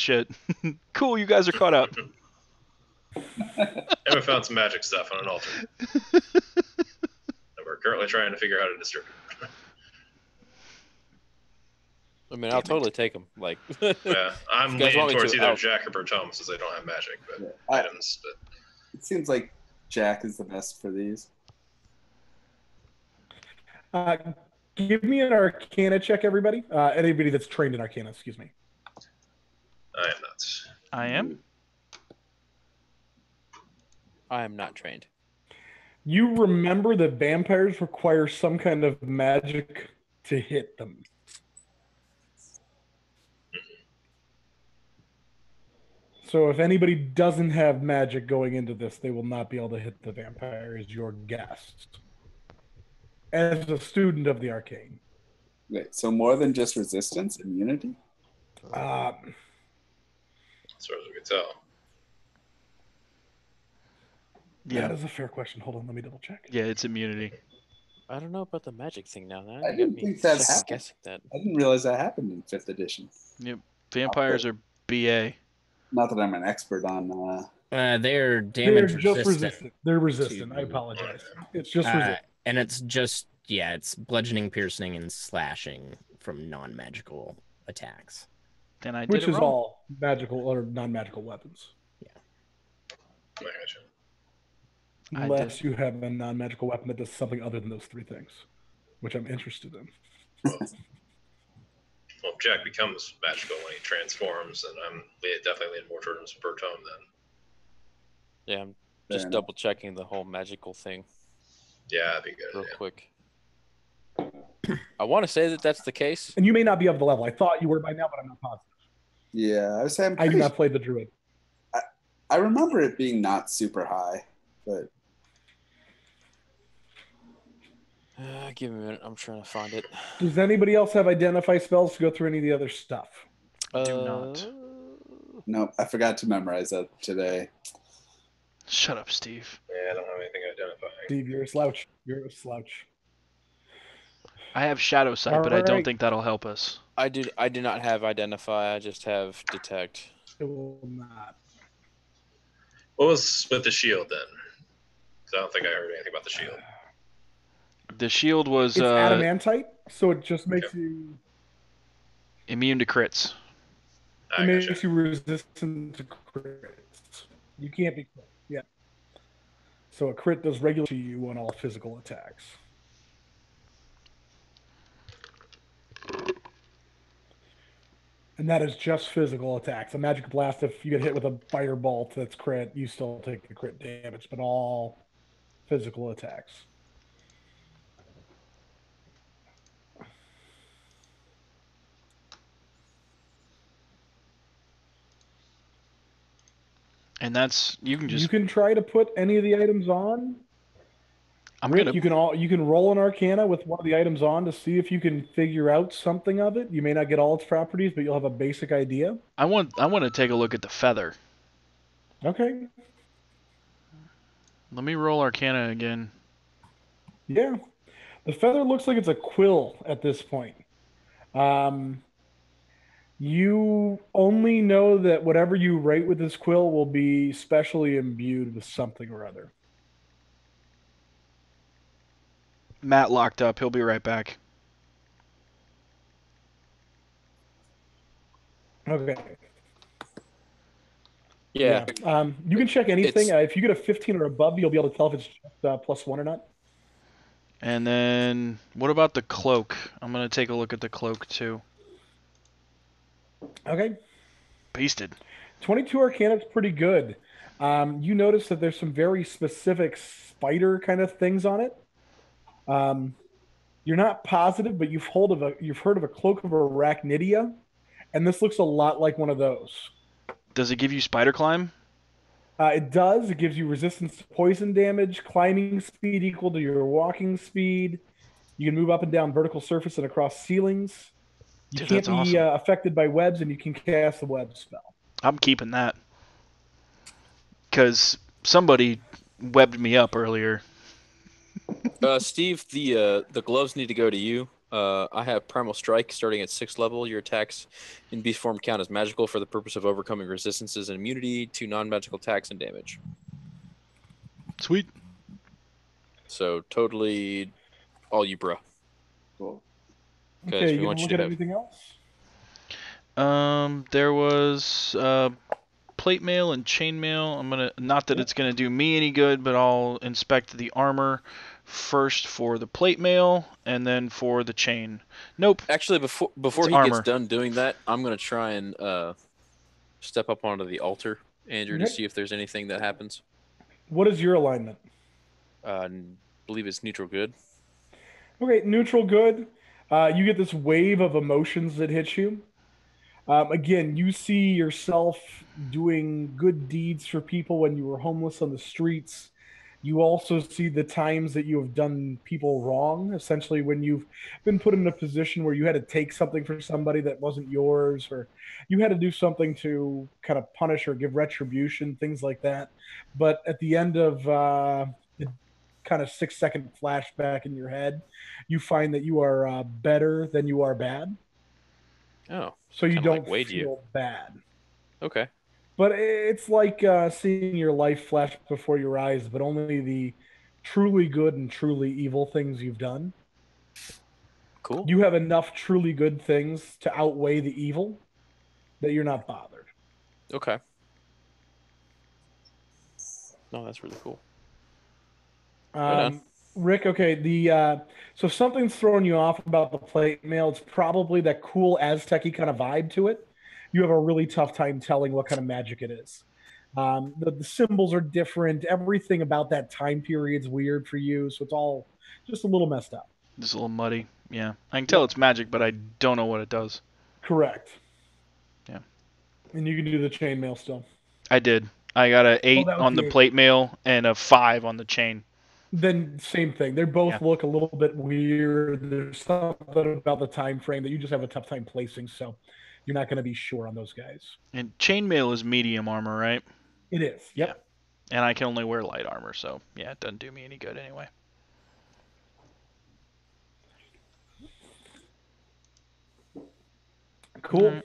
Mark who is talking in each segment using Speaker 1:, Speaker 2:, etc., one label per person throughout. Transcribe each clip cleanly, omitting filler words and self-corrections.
Speaker 1: shit. Cool, you guys are caught up.
Speaker 2: And we found some magic stuff on an altar. And we're currently trying to figure out how to distribute it.
Speaker 3: I mean, I'll totally take them. Like,
Speaker 2: Yeah, I'm
Speaker 3: you guys
Speaker 2: leaning
Speaker 3: want me
Speaker 2: towards
Speaker 3: to,
Speaker 2: either
Speaker 3: I'll-
Speaker 2: Jack or Bertome since they don't have magic, but
Speaker 4: Yeah.
Speaker 2: items. But
Speaker 4: It seems like Jack is the best for these.
Speaker 5: Give me an Arcana check, everybody. Anybody that's trained in Arcana, excuse me.
Speaker 2: I am not.
Speaker 1: I am.
Speaker 3: I am not trained.
Speaker 5: You remember that vampires require some kind of magic to hit them. So if anybody doesn't have magic going into this, they will not be able to hit the vampire as your guest. As a student of the arcane.
Speaker 4: Wait, so more than just resistance, immunity?
Speaker 2: As far as we can tell.
Speaker 5: That is a fair question. Hold on, let me double check.
Speaker 1: Yeah, it's immunity.
Speaker 3: I don't know about the magic thing now. Now
Speaker 4: I
Speaker 3: you
Speaker 4: didn't
Speaker 3: got me
Speaker 4: think that
Speaker 3: second
Speaker 4: happened.
Speaker 3: guessing that.
Speaker 4: I didn't realize that happened in 5th edition.
Speaker 1: Yep. Vampires are BA.
Speaker 4: Not that I'm an expert on.
Speaker 6: They're
Speaker 5: They're
Speaker 6: damage
Speaker 5: just
Speaker 6: resistant.
Speaker 5: They're resistant. I apologize. It's just resistant.
Speaker 6: And it's just, it's bludgeoning, piercing, and slashing from non-magical attacks.
Speaker 1: Then I did
Speaker 5: Which
Speaker 1: it
Speaker 5: is
Speaker 1: wrong.
Speaker 5: all magical or non-magical weapons.
Speaker 2: I gotcha.
Speaker 5: Unless you have a non-magical weapon that does something other than those 3 things, which I'm interested in.
Speaker 2: Well, if Jack becomes magical when he transforms, then I'm definitely leaning more towards Bertome then.
Speaker 3: Yeah, I'm
Speaker 4: Fair
Speaker 3: just
Speaker 4: enough.
Speaker 3: double checking the whole magical thing
Speaker 2: Yeah, that'd be good.
Speaker 3: real
Speaker 2: Yeah.
Speaker 3: quick. I want to say that that's the case.
Speaker 5: And you may not be up the level. I thought you were by now, but I'm not positive.
Speaker 4: Yeah, I was saying
Speaker 5: I do not play the druid.
Speaker 4: I remember it being not super high, but
Speaker 3: Give me a minute. I'm trying to find it.
Speaker 5: Does anybody else have identify spells to go through any of the other stuff?
Speaker 1: Do not.
Speaker 4: no, I forgot to memorize that today.
Speaker 1: Shut up, Steve.
Speaker 2: Yeah, I don't have anything identifying.
Speaker 5: Steve, you're a slouch. You're a slouch.
Speaker 1: I have shadow sight, but I don't
Speaker 5: Alright.
Speaker 1: think that'll help us.
Speaker 3: I do not have identify. I just have detect.
Speaker 5: It will not.
Speaker 2: What was with the shield then? Because I don't think I heard anything about the shield.
Speaker 1: The shield was
Speaker 5: It's adamantite, so it just makes you
Speaker 1: immune to crits.
Speaker 5: it
Speaker 2: I
Speaker 5: makes
Speaker 2: gotcha.
Speaker 5: you resistant to crits. You can't be crit. Yeah. So a crit does regular to you on all physical attacks. And that is just physical attacks. A magic blast, if you get hit with a firebolt that's crit, you still take the crit damage, but all physical attacks.
Speaker 1: And that's you can just
Speaker 5: You can try to put any of the items on.
Speaker 1: I'm
Speaker 5: Rick,
Speaker 1: gonna
Speaker 5: you can roll an Arcana with one of the items on to see if you can figure out something of it. You may not get all its properties, but you'll have a basic idea.
Speaker 1: I want to take a look at the feather.
Speaker 5: Okay.
Speaker 1: Let me roll Arcana again.
Speaker 5: Yeah. The feather looks like it's a quill at this point. You only know that whatever you write with this quill will be specially imbued with something or other.
Speaker 1: Matt locked up. He'll be right back.
Speaker 5: Okay.
Speaker 3: Yeah.
Speaker 5: You can check anything.
Speaker 3: It's-
Speaker 5: If you get a 15 or above, you'll be able to tell if it's +1 or not.
Speaker 1: And then what about the cloak? I'm gonna take a look at the cloak too.
Speaker 5: Okay.
Speaker 1: Beasted.
Speaker 5: 22 Arcana is pretty good. You notice that there's some very specific spider kind of things on it. You're not positive, but you've heard of a cloak of arachnidia, and this looks a lot like one of those.
Speaker 1: Does it give you spider climb?
Speaker 5: It does. It gives you resistance to poison damage, climbing speed equal to your walking speed. You can move up and down vertical surface and across ceilings. You
Speaker 1: Dude,
Speaker 5: can't
Speaker 1: that's
Speaker 5: be
Speaker 1: awesome.
Speaker 5: affected by webs, and you can cast the web spell.
Speaker 1: I'm keeping that. Because somebody webbed me up earlier.
Speaker 3: Steve, the gloves need to go to you. I have Primal Strike starting at 6th level. Your attacks in beast form count as magical for the purpose of overcoming resistances and immunity to non-magical attacks and damage.
Speaker 1: Sweet.
Speaker 3: So totally all you, bro.
Speaker 4: Cool.
Speaker 3: Because
Speaker 5: Okay,
Speaker 3: we
Speaker 5: you
Speaker 3: want
Speaker 5: gonna
Speaker 3: you
Speaker 5: look
Speaker 3: to
Speaker 5: at
Speaker 3: have.
Speaker 5: anything else?
Speaker 1: There was plate mail and chain mail. I'm gonna, not that
Speaker 5: Yep.
Speaker 1: it's gonna do me any good, but I'll inspect the armor first for the plate mail and then for the chain. Nope.
Speaker 3: Actually, before
Speaker 1: It's
Speaker 3: he
Speaker 1: armor.
Speaker 3: gets done doing that, I'm gonna try and step up onto the altar, Andrew, to
Speaker 5: Okay.
Speaker 3: see if there's anything that happens.
Speaker 5: What is your alignment?
Speaker 3: Believe it's neutral good.
Speaker 5: Okay, neutral good. You get this wave of emotions that hits you. Again, you see yourself doing good deeds for people when you were homeless on the streets. You also see the times that you have done people wrong, essentially, when you've been put in a position where you had to take something for somebody that wasn't yours, or you had to do something to kind of punish or give retribution, things like that. But at the end of the kind of 6 second flashback in your head, you find that you are better than you are bad.
Speaker 3: Oh,
Speaker 5: So you
Speaker 3: kind of like
Speaker 5: don't
Speaker 3: Wade you.
Speaker 5: feel bad.
Speaker 3: Okay.
Speaker 5: But it's like seeing your life flash before your eyes, but only the truly good and truly evil things you've done.
Speaker 3: Cool.
Speaker 5: You have enough truly good things to outweigh the evil that you're not bothered.
Speaker 3: Okay. No, that's really cool. Right on.
Speaker 5: Rick, okay, so if something's throwing you off about the plate mail, it's probably that cool Aztec-y kind of vibe to it. You have a really tough time telling what kind of magic it is. The symbols are different. Everything about that time period's weird for you, so it's all just a little messed up.
Speaker 1: Just a little muddy. Yeah. I can tell it's magic, but I don't know what it does.
Speaker 5: Correct.
Speaker 1: Yeah.
Speaker 5: And you can do the chainmail still.
Speaker 1: I did. I got a 8
Speaker 5: that was
Speaker 1: on the
Speaker 5: the 8.
Speaker 1: plate mail and a 5 on the chain.
Speaker 5: Then same thing. They both
Speaker 1: Yeah.
Speaker 5: look a little bit weird. There's something about the time frame that you just have a tough time placing, so you're not going to be sure on those guys.
Speaker 1: And chainmail is medium armor, right?
Speaker 5: It is. Yep.
Speaker 1: And I can only wear light armor, so yeah, it doesn't do me any good anyway.
Speaker 5: Cool.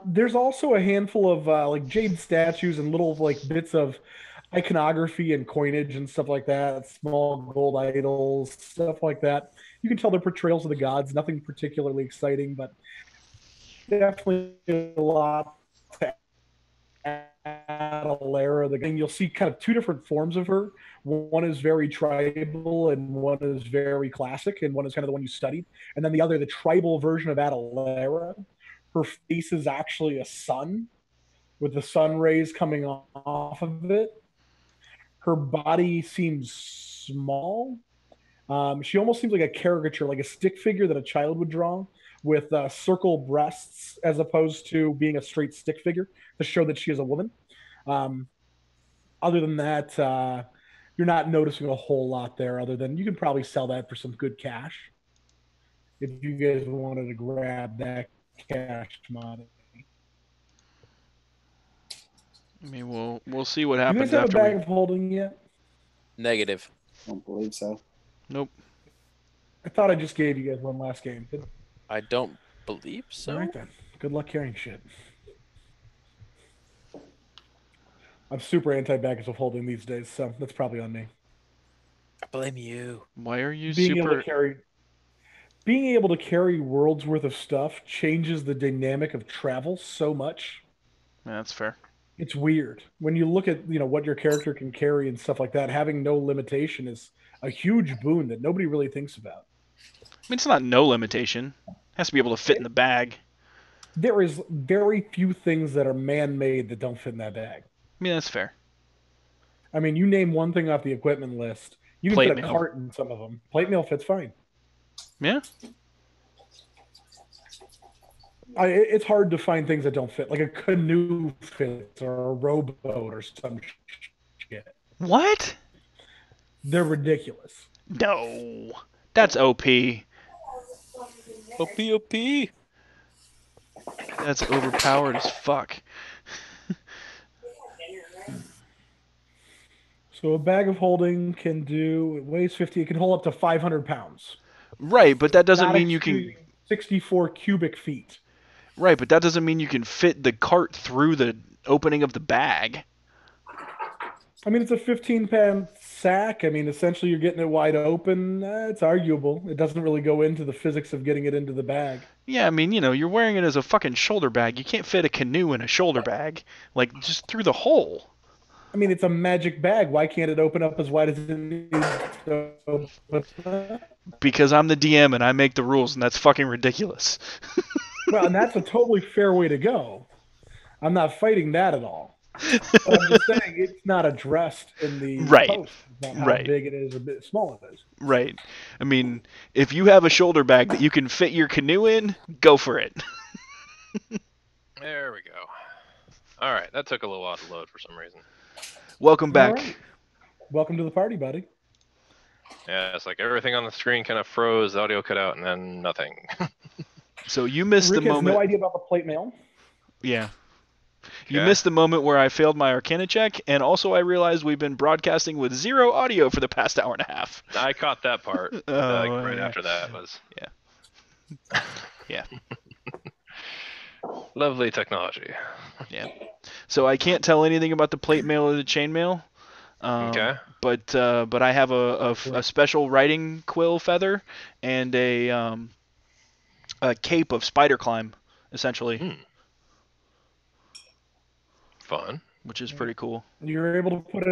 Speaker 5: There's also a handful of like jade statues and little like bits of iconography and coinage and stuff like that. Small gold idols, stuff like that. You can tell they're portrayals of the gods. Nothing particularly exciting, but definitely a lot to add a layer of the game. You'll see kind of two different forms of her. One is very tribal and one is very classic, and one is kind of the one you studied. And then the other, the tribal version of Adelera, her face is actually a sun with the sun rays coming off of it. Her body seems small. She almost seems like a caricature, like a stick figure that a child would draw with circle breasts as opposed to being a straight stick figure to show that she is a woman. Other than that, you're not noticing a whole lot there, other than you can probably sell that for some good cash if you guys wanted to grab that cash commodity.
Speaker 1: I mean, we'll see what
Speaker 5: You guys
Speaker 1: happens
Speaker 5: have a
Speaker 1: after
Speaker 5: bag
Speaker 1: we.
Speaker 5: of holding yet?
Speaker 3: Negative.
Speaker 4: Don't believe so.
Speaker 1: Nope.
Speaker 5: I thought I just gave you guys one last game.
Speaker 3: I don't believe so.
Speaker 5: All right then. Good luck carrying shit. I'm super anti-baggage of holding these days, so that's probably on me.
Speaker 3: I blame you.
Speaker 1: Why are you
Speaker 5: Being able
Speaker 1: super?
Speaker 5: to carry worlds worth of stuff changes the dynamic of travel so much.
Speaker 1: Yeah, that's fair.
Speaker 5: It's weird when you look at what your character can carry and stuff like that. Having no limitation is a huge boon that nobody really thinks about.
Speaker 1: I mean, it's not no limitation. It has to be able to fit in the bag.
Speaker 5: There is very few things that are man-made that don't fit in that bag.
Speaker 1: I mean, that's fair.
Speaker 5: I mean, you name one thing off the equipment list, you can
Speaker 1: Plate
Speaker 5: fit a
Speaker 1: mail.
Speaker 5: cart in some of them. Plate mail fits fine.
Speaker 1: Yeah.
Speaker 5: It's hard to find things that don't fit, like a canoe fits or a rowboat or some shit.
Speaker 1: What?
Speaker 5: They're ridiculous.
Speaker 1: No. That's OP.
Speaker 3: OP.
Speaker 1: That's overpowered as fuck.
Speaker 5: So a bag of holding can do, it weighs 50, it can hold up to 500 pounds.
Speaker 1: Right, but that doesn't
Speaker 5: Not
Speaker 1: mean you can.
Speaker 5: exceeding 64 cubic feet.
Speaker 1: Right, but that doesn't mean you can fit the cart through the opening of the bag.
Speaker 5: I mean, it's a 15-pound sack. I mean, essentially, you're getting it wide open. It's arguable. It doesn't really go into the physics of getting it into the bag.
Speaker 1: Yeah, I mean, you're wearing it as a fucking shoulder bag. You can't fit a canoe in a shoulder bag, like just through the hole.
Speaker 5: I mean, it's a magic bag. Why can't it open up as wide as it needs to open up?
Speaker 1: Because I'm the DM and I make the rules, and that's fucking ridiculous.
Speaker 5: Well, and that's a totally fair way to go. I'm not fighting that at all. But I'm just saying it's not addressed in the
Speaker 1: Right.
Speaker 5: post about how
Speaker 1: Right.
Speaker 5: big it is or bit small it is.
Speaker 1: Right. I mean, if you have a shoulder bag that you can fit your canoe in, go for it.
Speaker 2: There we go. All right, that took a little while to load for some reason.
Speaker 1: Welcome back.
Speaker 5: All right. Welcome to the party, buddy.
Speaker 2: Yeah, it's like everything on the screen kind of froze, the audio cut out, and then nothing.
Speaker 1: So you missed
Speaker 5: Rick
Speaker 1: the
Speaker 5: has
Speaker 1: moment.
Speaker 5: no idea about the plate mail.
Speaker 1: Yeah. You
Speaker 2: Okay.
Speaker 1: missed the moment where I failed my Arcana check, and also I realized we've been broadcasting with 0 audio for the past hour and a half.
Speaker 2: I caught that part. Right
Speaker 1: yeah.
Speaker 2: after that was.
Speaker 1: Yeah. Yeah.
Speaker 2: Lovely technology.
Speaker 1: Yeah. So I can't tell anything about the plate mail or the chain mail.
Speaker 2: Okay.
Speaker 1: But I have a special writing quill feather and a cape of spider climb, essentially,
Speaker 2: Fun.
Speaker 1: which is pretty cool.
Speaker 5: You're able to put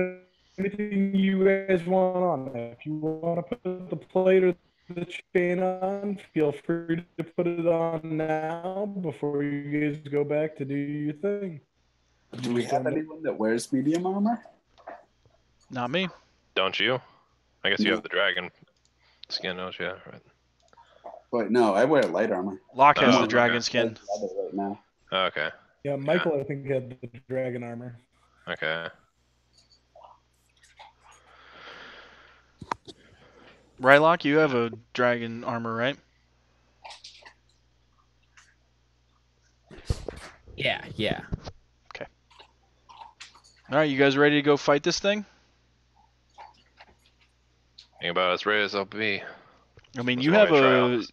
Speaker 5: anything you guys want on. If you want to put the plate or the chain on, feel free to put it on now before you guys go back to do your thing.
Speaker 4: Do we have anyone that wears medium armor?
Speaker 1: Not me.
Speaker 2: Don't you? I guess you
Speaker 4: No.
Speaker 2: have the dragon skin, don't you? Right.
Speaker 4: Wait, no, I wear light armor.
Speaker 1: Locke has
Speaker 2: Oh,
Speaker 1: the
Speaker 2: okay.
Speaker 1: dragon skin.
Speaker 4: Leather right now.
Speaker 2: Okay.
Speaker 5: Yeah, Michael, I think, had the dragon armor.
Speaker 2: Okay.
Speaker 1: Right, Locke? You have a dragon armor, right?
Speaker 6: Yeah, yeah.
Speaker 1: All right, you guys ready to go fight this thing?
Speaker 2: Think about as ready as I'll be.
Speaker 1: I mean,
Speaker 2: That's
Speaker 1: you
Speaker 2: why
Speaker 1: have
Speaker 2: I try
Speaker 1: a
Speaker 2: all this.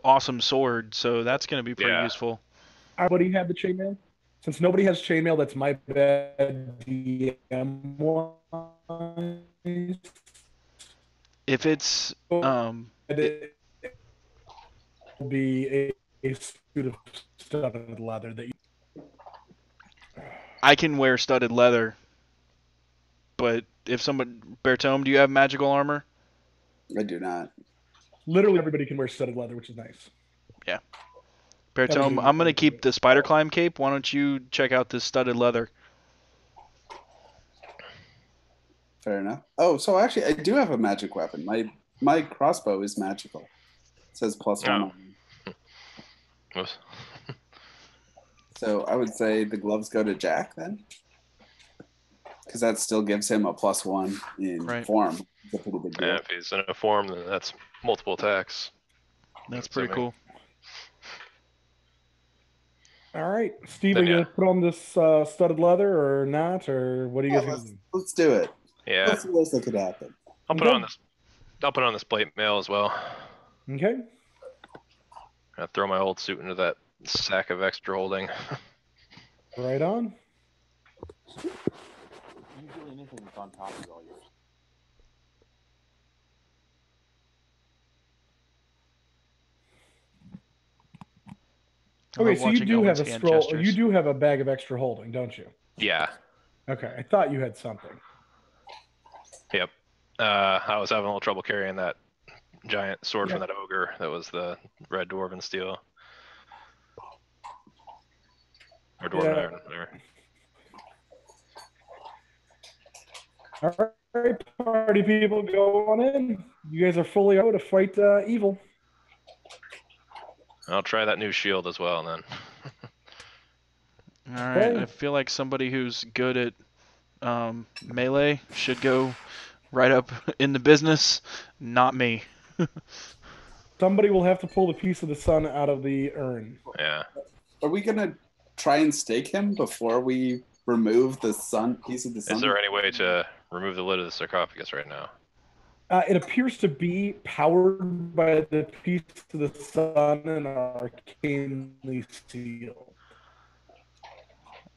Speaker 1: awesome sword, so that's going to be pretty
Speaker 2: Yeah.
Speaker 1: useful.
Speaker 5: Everybody have the chainmail? Since nobody has chainmail, that's my bad. DM wise.
Speaker 1: If it's
Speaker 5: It will be a suit of studded leather that you.
Speaker 1: I can wear studded leather, but if someone Bertome, do you have magical armor?
Speaker 4: I do not.
Speaker 5: Literally everybody can wear studded leather, which is nice.
Speaker 1: Bertome, I'm going to keep the spider climb cape. Why don't you check out this studded leather?
Speaker 4: Fair enough. Oh, so actually, I do have a magic weapon. My crossbow is magical. It says +1.
Speaker 2: Oh. Oops.
Speaker 4: So I would say the gloves go to Jack then, because that still gives him a +1 in
Speaker 1: Right.
Speaker 4: form. It's a pretty big deal.
Speaker 2: And if he's in a form, then that's multiple attacks.
Speaker 1: That's pretty cool.
Speaker 5: All right, Steve,
Speaker 2: Then,
Speaker 5: are you
Speaker 2: yeah.
Speaker 5: gonna put on this studded leather or not, or what are you
Speaker 4: Yeah,
Speaker 5: guys gonna do?
Speaker 4: let's do it.
Speaker 2: Yeah.
Speaker 4: What's the worst that could happen?
Speaker 2: I'll put
Speaker 5: Okay.
Speaker 2: on this. I'll put on this plate mail as well.
Speaker 5: Okay.
Speaker 2: I'll throw my old suit into that sack of extra holding.
Speaker 5: Right on.
Speaker 3: Usually anything that's on top is all yours.
Speaker 1: I
Speaker 5: Okay,
Speaker 1: love
Speaker 5: so you
Speaker 1: watching
Speaker 5: do
Speaker 1: Owen's
Speaker 5: have a
Speaker 1: hand
Speaker 5: scroll.
Speaker 1: gestures.
Speaker 5: You do have a bag of extra holding, don't you?
Speaker 2: Yeah.
Speaker 5: Okay, I thought you had something.
Speaker 2: Yep. I was having a little trouble carrying that giant sword from
Speaker 5: Yeah.
Speaker 2: that ogre that was the red dwarven steel. Or dwarven
Speaker 5: Yeah.
Speaker 2: iron, whatever.
Speaker 5: All right, party people, go on in. You guys are fully out to fight evil.
Speaker 2: I'll try that new shield as well then.
Speaker 1: All right,
Speaker 5: Okay.
Speaker 1: I feel like somebody who's good at melee should go right up in the business. Not me.
Speaker 5: Somebody will have to pull the piece of the sun out of the urn.
Speaker 2: Yeah.
Speaker 4: Are we gonna try and stake him before we remove the sun piece of the sun?
Speaker 2: Is there any way to remove the lid of the sarcophagus right now?
Speaker 5: It appears to be powered by the piece of the sun and arcanely sealed.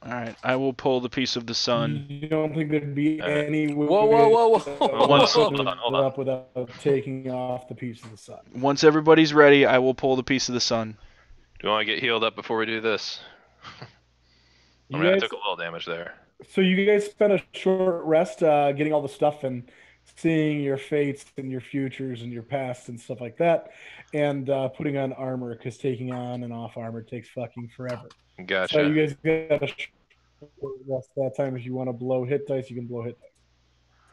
Speaker 1: All right, I will pull the piece of the sun.
Speaker 5: You don't think there'd be
Speaker 2: All right.
Speaker 5: any way
Speaker 3: Whoa.
Speaker 2: Well,
Speaker 1: Once-
Speaker 2: hold on.
Speaker 5: it up without taking off the piece of the sun?
Speaker 1: Once everybody's ready, I will pull the piece of the sun.
Speaker 2: Do you want to get healed up before we do this? I
Speaker 5: You
Speaker 2: mean, I
Speaker 5: guys,
Speaker 2: took a little damage there.
Speaker 5: so you guys spent a short rest getting all the stuff and seeing your fates and your futures and your past and stuff like that, and putting on armor because taking on and off armor takes fucking forever.
Speaker 2: Gotcha.
Speaker 5: So you guys got a short rest that time. If you want to blow hit dice, you can blow hit dice.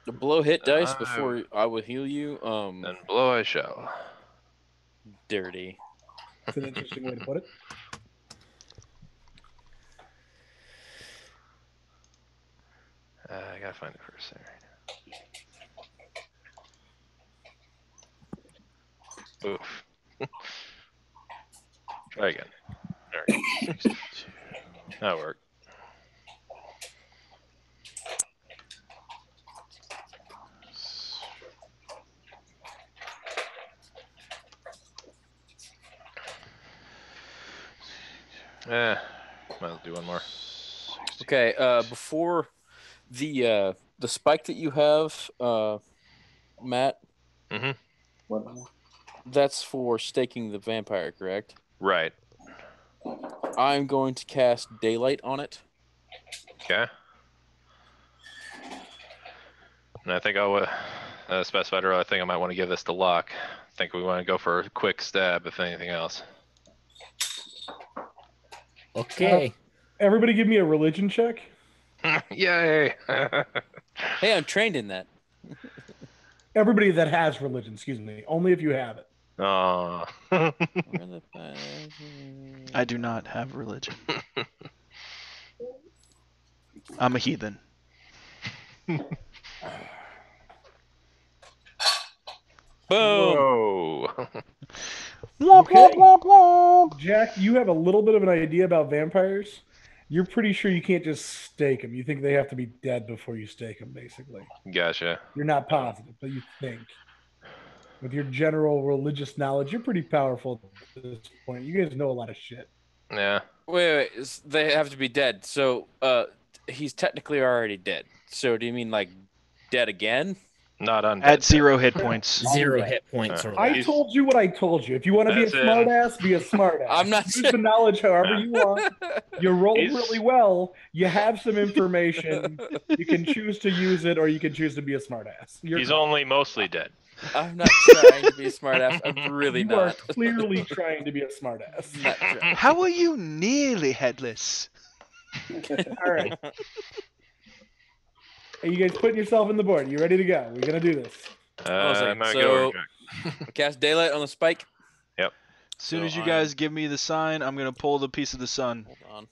Speaker 3: To blow hit dice before I would heal you.
Speaker 2: And blow I shall.
Speaker 3: Dirty.
Speaker 5: It's an interesting way to put it.
Speaker 2: I gotta find it first there. Oof. Try again. There we go. That worked. Might as well do one more.
Speaker 3: Okay. Before the spike that you have, Matt,
Speaker 4: What?
Speaker 3: that's for staking the vampire, correct?
Speaker 2: Right.
Speaker 3: I'm going to cast daylight on it.
Speaker 2: Okay. And I think I'll specified earlier. I think I might want to give this to Locke. I think we want to go for a quick stab, if anything else.
Speaker 6: Okay.
Speaker 5: Everybody, give me a religion check.
Speaker 2: Yay!
Speaker 3: Hey, I'm trained in that.
Speaker 5: Everybody that has religion, excuse me. Only if you have it.
Speaker 2: Oh.
Speaker 1: I do not have religion. I'm a heathen.
Speaker 2: Whoa.
Speaker 5: Okay. Jack, you have a little bit of an idea about vampires. You're pretty sure you can't just stake them. You think they have to be dead before you stake them, basically.
Speaker 2: Gotcha.
Speaker 5: You're not positive, but you think. With your general religious knowledge, you're pretty powerful at this point. You guys know a lot of shit.
Speaker 2: Yeah.
Speaker 3: Wait. They have to be dead. So, he's technically already dead. So, do you mean like dead again?
Speaker 2: Not undead.
Speaker 1: At 0 hit points.
Speaker 6: 0 hit points. Or
Speaker 5: I
Speaker 6: less.
Speaker 5: told you what I told you. If you want to be a
Speaker 2: That's it.
Speaker 5: smartass, be a smartass.
Speaker 3: I'm not
Speaker 5: Use the knowledge however you want. You rolled
Speaker 2: He's-
Speaker 5: really well. You have some information. You can choose to use it, or you can choose to be a smartass.
Speaker 2: He's only mostly dead.
Speaker 3: I'm not trying to be a smartass. I'm really
Speaker 5: You are
Speaker 3: not.
Speaker 5: clearly trying to be a smartass.
Speaker 3: Not trying.
Speaker 1: How are you nearly headless?
Speaker 5: All right. Are you guys putting yourself in the board? You ready to go? We're gonna do this.
Speaker 3: One second.
Speaker 2: I'm gonna
Speaker 3: So-
Speaker 2: go over Jack.
Speaker 3: Cast daylight on the spike.
Speaker 1: As soon
Speaker 3: So
Speaker 1: as you
Speaker 3: I'm-
Speaker 1: guys give me the sign, I'm gonna pull the piece of the sun.
Speaker 3: Hold on.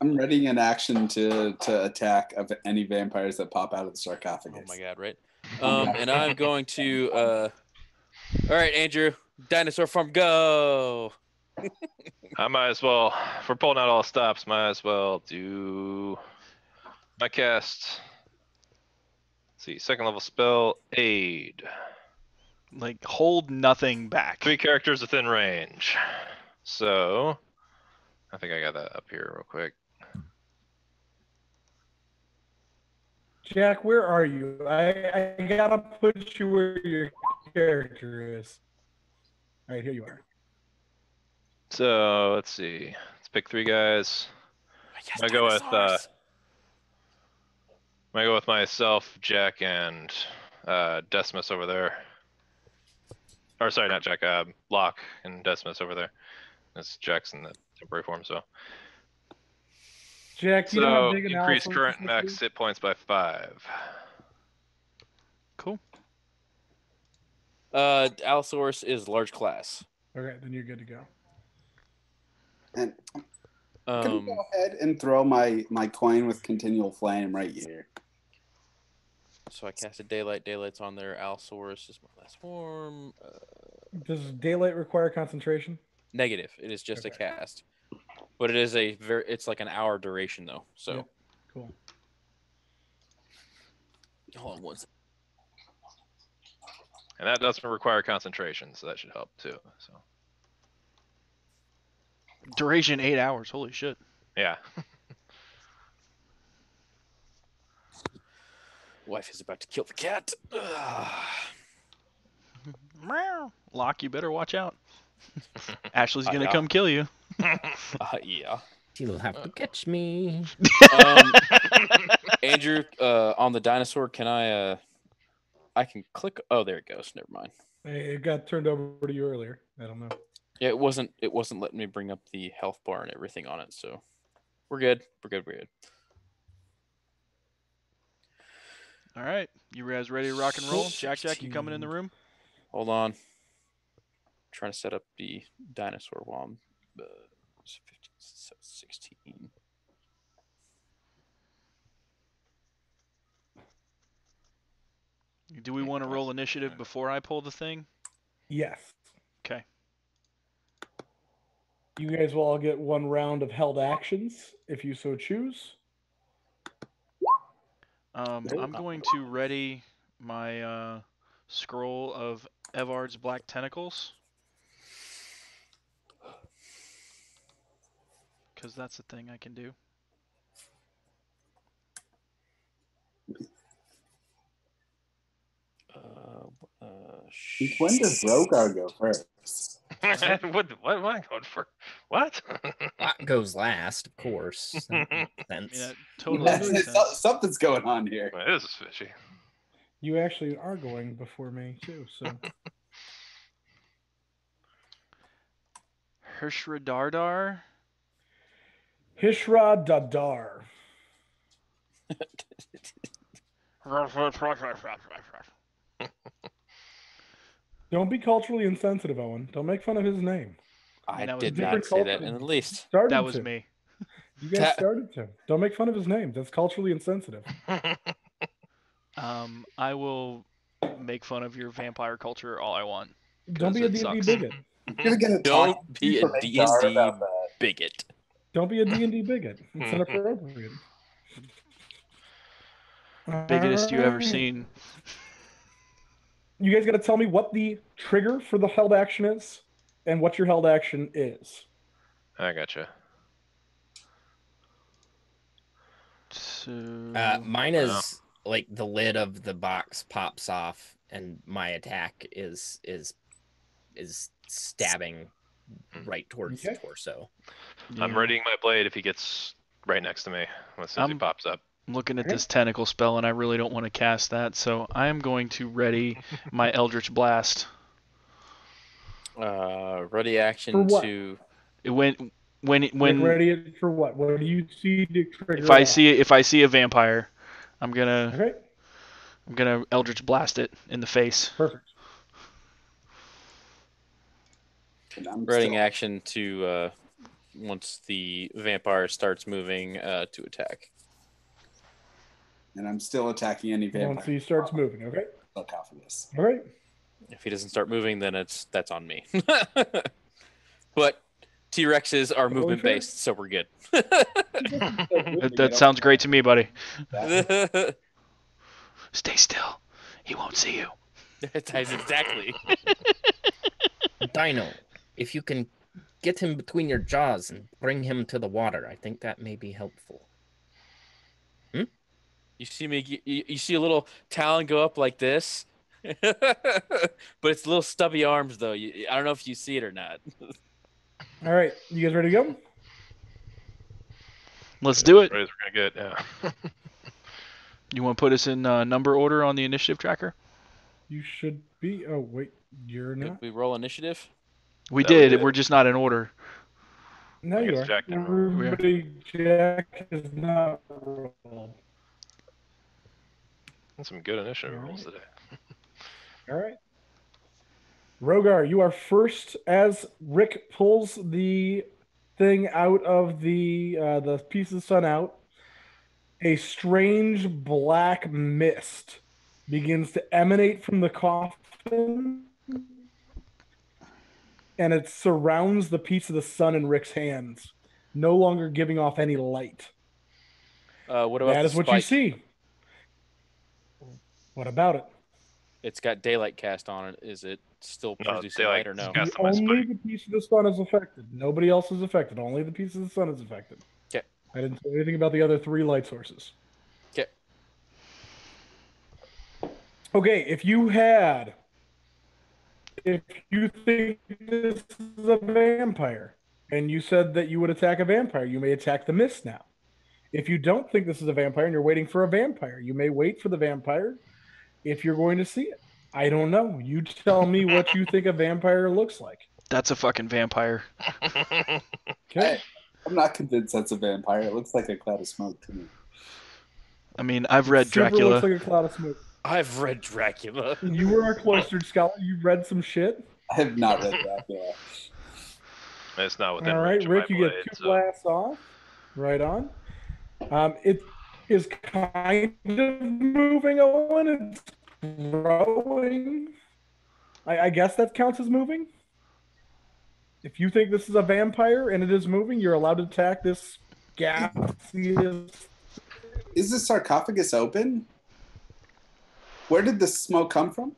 Speaker 4: I'm readying an action to attack of any vampires that pop out of the
Speaker 3: Oh
Speaker 4: sarcophagus.
Speaker 3: my god, right? And I'm going to all right, Andrew, dinosaur farm, go.
Speaker 2: I might as well, if we're pulling out all stops, might as well do my cast. Let's see, second level spell, aid.
Speaker 1: Like, hold nothing back.
Speaker 2: 3 characters within range. So, I think I got that up here real quick.
Speaker 5: Jack, where are you? I gotta put you where your character is. All right, here you are.
Speaker 2: So, let's see. Let's pick 3 guys. I'll go with, I go with myself, Jack, and Decimus over there. Or sorry, not Jack. Locke and Decimus over there. That's Jack's in the temporary form. So,
Speaker 5: Jack, you don't have big
Speaker 2: increase
Speaker 5: analysis
Speaker 2: current
Speaker 5: this
Speaker 2: max
Speaker 5: week?
Speaker 2: hit points by 5.
Speaker 1: Cool.
Speaker 3: Allosaurus is large class.
Speaker 5: Okay, then you're good to go.
Speaker 4: And can you
Speaker 3: Um,
Speaker 4: go ahead and throw my coin with continual flame right here?
Speaker 3: so I casted daylight. Daylight's on there. Allosaurus is my last form.
Speaker 5: Does daylight require concentration?
Speaker 3: Negative. It is just a
Speaker 5: Okay.
Speaker 3: cast, but it is it's like an hour duration though. So
Speaker 5: Yep. Cool.
Speaker 3: hold on one second.
Speaker 2: And that doesn't require concentration, so that should help too. So
Speaker 1: Duration 8 hours. Holy shit.
Speaker 2: yeah.
Speaker 3: Wife is about to kill the cat.
Speaker 1: Meow. Locke, you better watch out. Ashley's gonna
Speaker 3: Yeah.
Speaker 1: come kill you.
Speaker 3: Yeah.
Speaker 6: He'll have to catch me.
Speaker 3: Andrew, on the dinosaur, can I can click. Oh, there it goes. Never mind.
Speaker 5: It got turned over to you earlier. I don't know.
Speaker 3: Yeah, it wasn't letting me bring up the health bar and everything on it. So we're good. We're good.
Speaker 1: All right, you guys ready to rock and roll? Jack, you coming in the room?
Speaker 3: Hold on. Trying to set up the dinosaur while I'm 15, 16.
Speaker 1: Do we want to roll initiative before I pull the thing?
Speaker 5: Yes.
Speaker 1: Okay.
Speaker 5: You guys will all get one round of held actions if you so choose.
Speaker 1: I'm going to ready my scroll of Evard's Black Tentacles. Because that's the thing I can do.
Speaker 4: When does Rogar go first?
Speaker 2: what am I going for? What?
Speaker 6: Lot goes last, of course. That makes
Speaker 1: I mean,
Speaker 6: sense.
Speaker 1: that totally makes sense.
Speaker 4: Something's going on here.
Speaker 2: It is fishy.
Speaker 5: You actually are going before me too, so
Speaker 1: Hirshradardar.
Speaker 5: Hishra Dadar. Don't be culturally insensitive, Owen. Don't make fun of his name.
Speaker 3: I
Speaker 1: That was
Speaker 3: did
Speaker 5: different
Speaker 3: not say that
Speaker 5: culture.
Speaker 3: in the least.
Speaker 5: Started
Speaker 1: That was
Speaker 5: to.
Speaker 1: me.
Speaker 5: You guys started to. Don't make fun of his name. That's culturally insensitive.
Speaker 1: I will make fun of your vampire culture all I want.
Speaker 5: Don't be a
Speaker 1: it
Speaker 5: D&D
Speaker 1: sucks.
Speaker 5: bigot.
Speaker 4: You're gonna get a
Speaker 3: Don't
Speaker 4: talk
Speaker 3: be a
Speaker 4: from HR
Speaker 3: D&D
Speaker 4: about that.
Speaker 3: bigot.
Speaker 5: Don't be a D&D bigot. It's inappropriate.
Speaker 1: Biggest you ever
Speaker 5: Alright.
Speaker 1: seen.
Speaker 5: You guys got to tell me what the trigger for the held action is and what your held action is.
Speaker 2: I gotcha.
Speaker 1: So,
Speaker 6: Mine is like the lid of the box pops off, and my attack is stabbing right towards the
Speaker 5: Okay.
Speaker 6: torso.
Speaker 1: yeah.
Speaker 2: I'm readying my blade if he gets right next to me as soon as he pops up.
Speaker 1: I'm looking at
Speaker 5: Okay.
Speaker 1: this tentacle spell, and I really don't want to cast that, so I am going to ready my Eldritch Blast.
Speaker 3: Ready
Speaker 5: For
Speaker 3: action
Speaker 5: what?
Speaker 3: to.
Speaker 1: When
Speaker 5: Like ready for what? What do you see to trigger?
Speaker 1: if I see a vampire, I'm gonna
Speaker 5: Okay,
Speaker 1: Eldritch Blast it in the face.
Speaker 5: perfect.
Speaker 4: And I'm
Speaker 3: Ready
Speaker 4: still-
Speaker 3: action to once the vampire starts moving to attack.
Speaker 4: and I'm still attacking any vampire.
Speaker 5: Once he starts moving, okay?
Speaker 4: Look out for this.
Speaker 5: All right.
Speaker 3: If he doesn't start moving, then that's on me. But T-Rexes are movement based, so we're good.
Speaker 1: That sounds great to me, buddy. Stay still. He won't see you.
Speaker 3: Exactly.
Speaker 6: Dino, if you can get him between your jaws and bring him to the water, I think that may be helpful.
Speaker 3: You see me. You see a little talon go up like this, but it's little stubby arms though. I don't know if you see it or not.
Speaker 5: All right. You guys ready to go?
Speaker 1: Let's do it.
Speaker 2: Right as we're gonna get, yeah.
Speaker 1: You want to put us in number order on the initiative tracker?
Speaker 5: You should be. Oh, wait. You're
Speaker 3: Did
Speaker 5: not.
Speaker 3: we roll initiative?
Speaker 1: We
Speaker 2: That we
Speaker 1: did.
Speaker 2: did.
Speaker 1: We're just not in order.
Speaker 5: No,
Speaker 2: I
Speaker 5: you
Speaker 2: guess
Speaker 5: are.
Speaker 2: Jack didn't roll.
Speaker 5: Everybody, Jack is not rolled.
Speaker 2: That's some good initiative
Speaker 5: All
Speaker 2: rolls
Speaker 5: right.
Speaker 2: today.
Speaker 5: All right. Rogar, you are first as Rick pulls the thing out of the piece of sun out. A strange black mist begins to emanate from the coffin, and it surrounds the piece of the sun in Rick's hands, no longer giving off any light.
Speaker 3: What about
Speaker 5: That
Speaker 3: the
Speaker 5: is what you
Speaker 3: spike?
Speaker 5: see. What about it?
Speaker 3: It's got daylight cast on it. Is it still
Speaker 2: No,
Speaker 3: producing
Speaker 2: daylight
Speaker 3: light or no?
Speaker 2: cast- on my
Speaker 5: Only
Speaker 2: spike.
Speaker 5: the piece of the sun is affected. Nobody else is affected. Only the piece of the sun is affected.
Speaker 3: Okay.
Speaker 5: I didn't say anything about the other 3 light sources.
Speaker 3: Okay.
Speaker 5: Okay, if you think this is a vampire, and you said that you would attack a vampire, you may attack the mist now. If you don't think this is a vampire and you're waiting for a vampire, you may wait for the vampire if you're going to see it. I don't know. You tell me what you think a vampire looks like.
Speaker 1: That's a fucking vampire.
Speaker 5: Okay.
Speaker 4: I'm not convinced that's a vampire. It looks like a cloud of smoke to me.
Speaker 1: I mean, I've read
Speaker 5: Super
Speaker 1: Dracula.
Speaker 5: looks like a cloud of smoke.
Speaker 3: I've read Dracula.
Speaker 5: You were a cloistered scholar. You read some shit.
Speaker 4: I have not read Dracula.
Speaker 2: It's not within
Speaker 5: All right,
Speaker 2: range of
Speaker 5: Rick,
Speaker 2: my
Speaker 5: you
Speaker 2: blade,
Speaker 5: get 2
Speaker 2: so-
Speaker 5: blasts off. Right on. It is kind of moving, Owen. It's growing. I guess that counts as moving. If you think this is a vampire and it is moving, you're allowed to attack this gaseous.
Speaker 4: Is the sarcophagus open? Where did the smoke come from?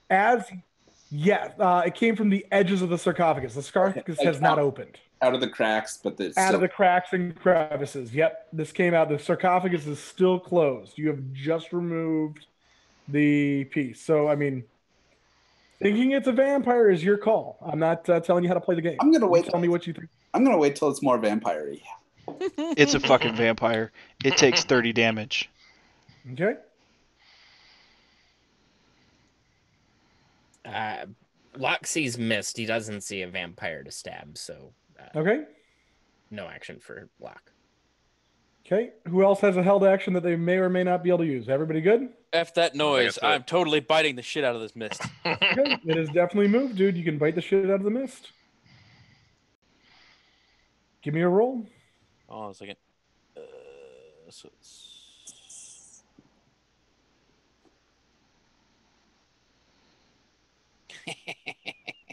Speaker 5: It came from the edges of the sarcophagus. The sarcophagus
Speaker 4: Like
Speaker 5: has not opened.
Speaker 4: Out of the cracks, but it's
Speaker 5: Out
Speaker 4: still...
Speaker 5: of the cracks and crevices. Yep, this came out. The sarcophagus is still closed. You have just removed the piece. So, I mean, thinking it's a vampire is your call. I'm not telling you how to play the game.
Speaker 4: I'm gonna wait.
Speaker 5: Tell me what you think.
Speaker 4: I'm gonna wait till it's more vampire-y.
Speaker 1: It's a fucking vampire. It takes 30 damage.
Speaker 5: Okay.
Speaker 6: Locke sees mist. He doesn't see a vampire to stab, so
Speaker 5: Okay.
Speaker 6: no action for Locke.
Speaker 5: Okay. Who else has a held action that they may or may not be able to use? Everybody good?
Speaker 3: F that noise.
Speaker 2: that's it.
Speaker 3: I'm totally biting the shit out of this mist.
Speaker 5: Okay. It is definitely moved, dude. You can bite the shit out of the mist. Give me a roll.
Speaker 3: Hold on a second. So it's...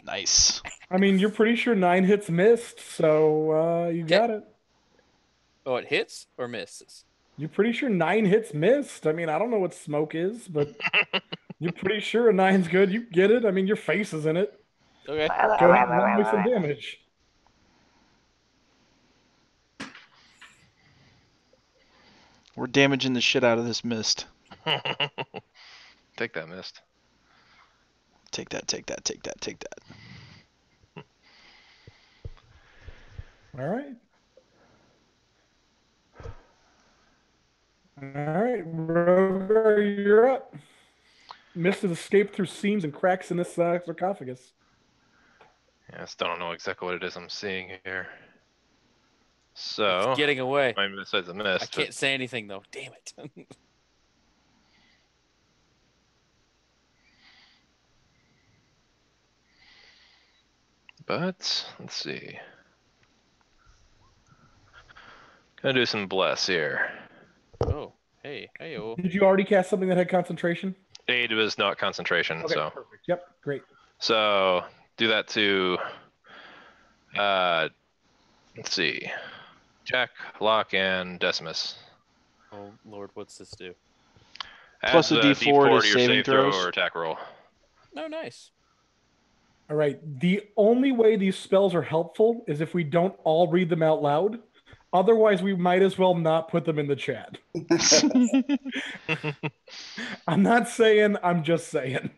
Speaker 1: Nice.
Speaker 5: I mean, you're pretty sure 9 hits missed, so you got it.
Speaker 3: Oh, it hits or misses?
Speaker 5: You're pretty sure 9 hits missed. I mean, I don't know what smoke is, but you're pretty sure a 9's good. You get it. I mean, your face is in it.
Speaker 3: Okay.
Speaker 5: Go ahead and roll me some damage.
Speaker 1: We're damaging the shit out of this mist.
Speaker 2: Take that mist.
Speaker 1: Take that, take that, take that, take that.
Speaker 5: All right. All right, Rogar, you're up. Mist has escaped through seams and cracks in this sarcophagus.
Speaker 2: Yeah, I still don't know exactly what it is I'm seeing here. So,
Speaker 3: It's getting away.
Speaker 2: I mean, besides the mist,
Speaker 3: I can't say anything though. Damn it.
Speaker 2: but let's see. Gonna do some bless here.
Speaker 3: Oh, hey, hey-o.
Speaker 5: Did you already cast something that had concentration?
Speaker 2: Aid was not concentration,
Speaker 5: Okay,
Speaker 2: so
Speaker 5: perfect. Yep, great.
Speaker 2: so do that to let's see. Jack, Locke, and Decimus.
Speaker 3: Oh Lord, what's this do?
Speaker 1: Plus
Speaker 2: Adds
Speaker 1: a D4 to
Speaker 2: your
Speaker 1: saving
Speaker 2: save throw
Speaker 1: throws.
Speaker 2: or attack roll.
Speaker 3: Oh, nice.
Speaker 5: All right. The only way these spells are helpful is if we don't all read them out loud. Otherwise, we might as well not put them in the chat. I'm not saying, I'm just saying.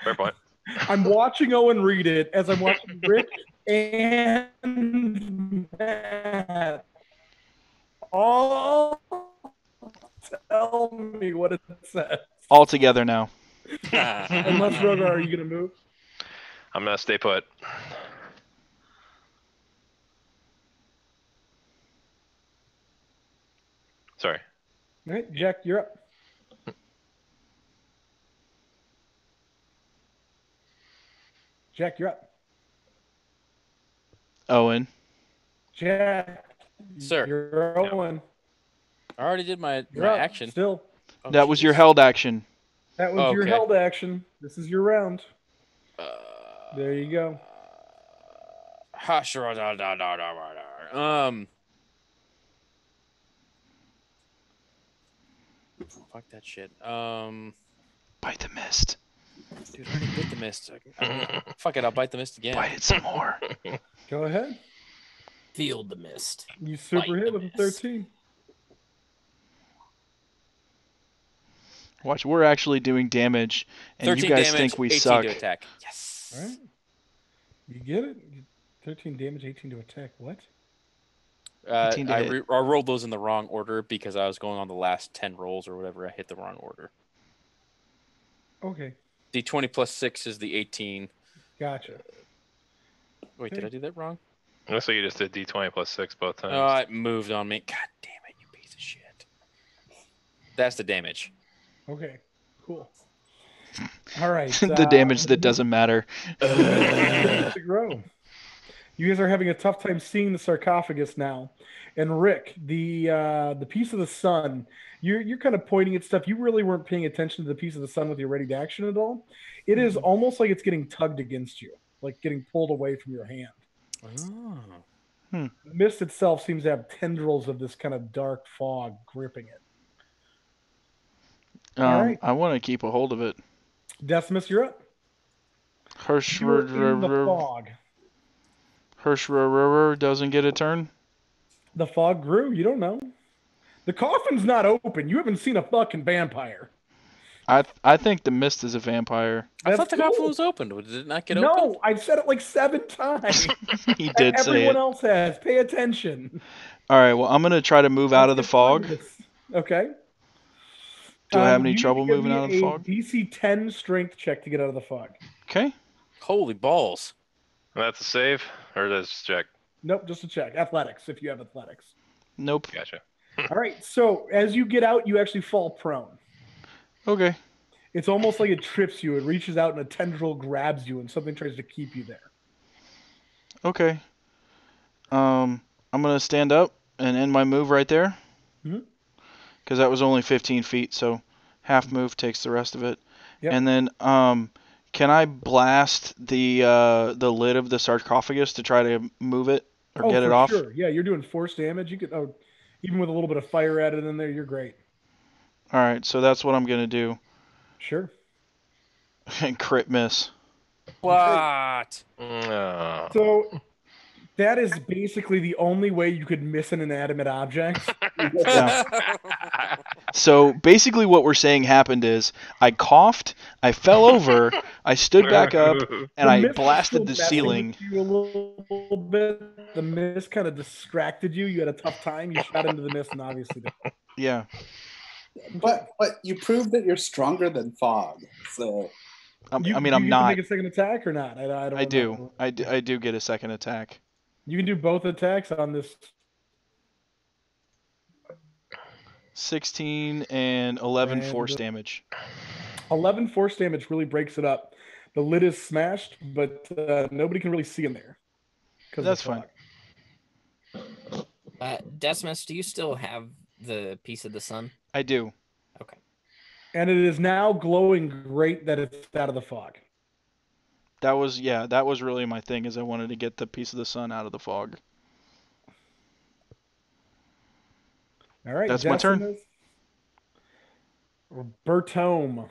Speaker 2: Fair point.
Speaker 5: I'm watching Owen read it as I'm watching Rick and Matt all tell me what it says.
Speaker 1: All together now.
Speaker 5: Unless, Rogar, are you going to move?
Speaker 2: I'm gonna stay put. Sorry.
Speaker 5: All right, Jack, you're up. Jack, you're up.
Speaker 1: Owen.
Speaker 5: Jack,
Speaker 3: Sir.
Speaker 5: you're Owen.
Speaker 3: I already did my
Speaker 5: You're up.
Speaker 3: action.
Speaker 5: Still,
Speaker 3: Oh,
Speaker 1: That was your
Speaker 3: jeez.
Speaker 1: held action.
Speaker 5: that was your
Speaker 3: Okay.
Speaker 5: held action. This is your round.
Speaker 3: Uh,
Speaker 5: There you go.
Speaker 3: ha, sure, da, da, da, da, da, da. Fuck that shit.
Speaker 1: Bite the mist.
Speaker 3: Dude, I already bit the mist. Fuck it, I'll bite the mist again.
Speaker 1: Bite it some more.
Speaker 5: Go ahead.
Speaker 6: Feel the mist.
Speaker 5: You super
Speaker 6: Bite
Speaker 5: hit
Speaker 6: the
Speaker 5: with a
Speaker 6: mist.
Speaker 5: 13.
Speaker 1: Watch, we're actually doing damage, and
Speaker 3: 13
Speaker 1: you guys
Speaker 3: damage,
Speaker 1: think we
Speaker 3: 18
Speaker 1: suck.
Speaker 3: to attack. Yes.
Speaker 5: All right. You get it? 13 damage, 18 to attack. What?
Speaker 1: 18 to
Speaker 3: I
Speaker 1: hit.
Speaker 3: rolled those in the wrong order because I was going on the last 10 rolls or whatever. I hit the wrong order.
Speaker 5: Okay.
Speaker 3: D20 plus 6 is the 18.
Speaker 5: Gotcha.
Speaker 3: Wait, did I do that wrong?
Speaker 2: Looks like you just did D20 plus 6 both times.
Speaker 3: Oh, it moved on me. God damn it, you piece of shit. That's the damage.
Speaker 5: Okay. Cool. All right.
Speaker 1: The damage that doesn't matter.
Speaker 5: To grow. You guys are having a tough time seeing the sarcophagus now. And Rick, the piece of the sun, you're kind of pointing at stuff. You really weren't paying attention to the piece of the sun with your ready to action at all. It is almost like it's getting tugged against you, like getting pulled away from your hand.
Speaker 3: Oh.
Speaker 5: The mist itself seems to have tendrils of this kind of dark fog gripping it. All right.
Speaker 1: I want to keep a hold of it.
Speaker 5: Decimus, you're up.
Speaker 1: Hirsch
Speaker 5: You're in the fog.
Speaker 1: doesn't get a turn.
Speaker 5: The fog grew. You don't know. The coffin's not open. You haven't seen a fucking vampire.
Speaker 1: I think the mist is a vampire.
Speaker 3: I thought
Speaker 5: That's
Speaker 3: the coffin
Speaker 5: cool.
Speaker 3: was open. Did it not get open?
Speaker 5: No, I've said it like 7 times.
Speaker 1: He did say
Speaker 5: Everyone
Speaker 1: it.
Speaker 5: else has. Pay attention.
Speaker 1: All right. Well, I'm gonna try to move out of the fog.
Speaker 5: Okay.
Speaker 1: Do I have any
Speaker 5: you need
Speaker 1: trouble
Speaker 5: to give
Speaker 1: moving
Speaker 5: me
Speaker 1: out of the
Speaker 5: a
Speaker 1: fog?
Speaker 5: DC 10 strength check to get out of the fog.
Speaker 1: Okay.
Speaker 3: Holy balls.
Speaker 2: That's a save, or that's check.
Speaker 5: Nope, just a check. Athletics, if you have athletics.
Speaker 1: Nope.
Speaker 2: Gotcha.
Speaker 5: All right. So as you get out, you actually fall prone.
Speaker 1: Okay.
Speaker 5: It's almost like it trips you. It reaches out and a tendril grabs you, and something tries to keep you there.
Speaker 1: Okay. I'm gonna stand up and end my move right there.
Speaker 5: Mhm.
Speaker 1: Because that was only 15 feet, so half move takes the rest of it.
Speaker 5: Yep.
Speaker 1: And then, can I blast the lid of the sarcophagus to try to move it or get it
Speaker 5: for
Speaker 1: off?
Speaker 5: sure. Yeah, you're doing force damage. You could, even with a little bit of fire added in there, you're great.
Speaker 1: All right, so that's what I'm gonna do.
Speaker 5: Sure.
Speaker 1: Crit miss.
Speaker 3: What?
Speaker 2: No.
Speaker 5: So that is basically the only way you could miss an inanimate object.
Speaker 1: Yeah. So basically, what we're saying happened is I coughed, I fell over, I stood back up, and
Speaker 5: The
Speaker 1: I
Speaker 5: mist was
Speaker 1: blasted the
Speaker 5: still messing
Speaker 1: ceiling.
Speaker 5: with you a little bit. The mist kind of distracted you. You had a tough time. You shot into the mist, and obviously,
Speaker 1: Yeah.
Speaker 4: But you proved that you're stronger than fog. So
Speaker 1: I mean,
Speaker 5: you
Speaker 1: I'm
Speaker 5: get
Speaker 1: not.
Speaker 5: to make a second attack or not? I don't.
Speaker 1: I do.
Speaker 5: remember.
Speaker 1: I do get a second attack.
Speaker 5: You can do both attacks on this.
Speaker 1: 16 and 11
Speaker 5: And,
Speaker 1: force damage.
Speaker 5: 11 force damage really breaks it up. The lid is smashed, but nobody can really see in there. 'Cause of
Speaker 1: That's
Speaker 5: the fog.
Speaker 6: Decimus, do you still have the piece of the sun?
Speaker 1: I do.
Speaker 6: Okay.
Speaker 5: And it is now glowing great that it's out of the fog.
Speaker 1: That was really my thing, is I wanted to get the piece of the sun out of the fog.
Speaker 5: All right.
Speaker 1: That's my turn.
Speaker 5: Decimus. Bertome.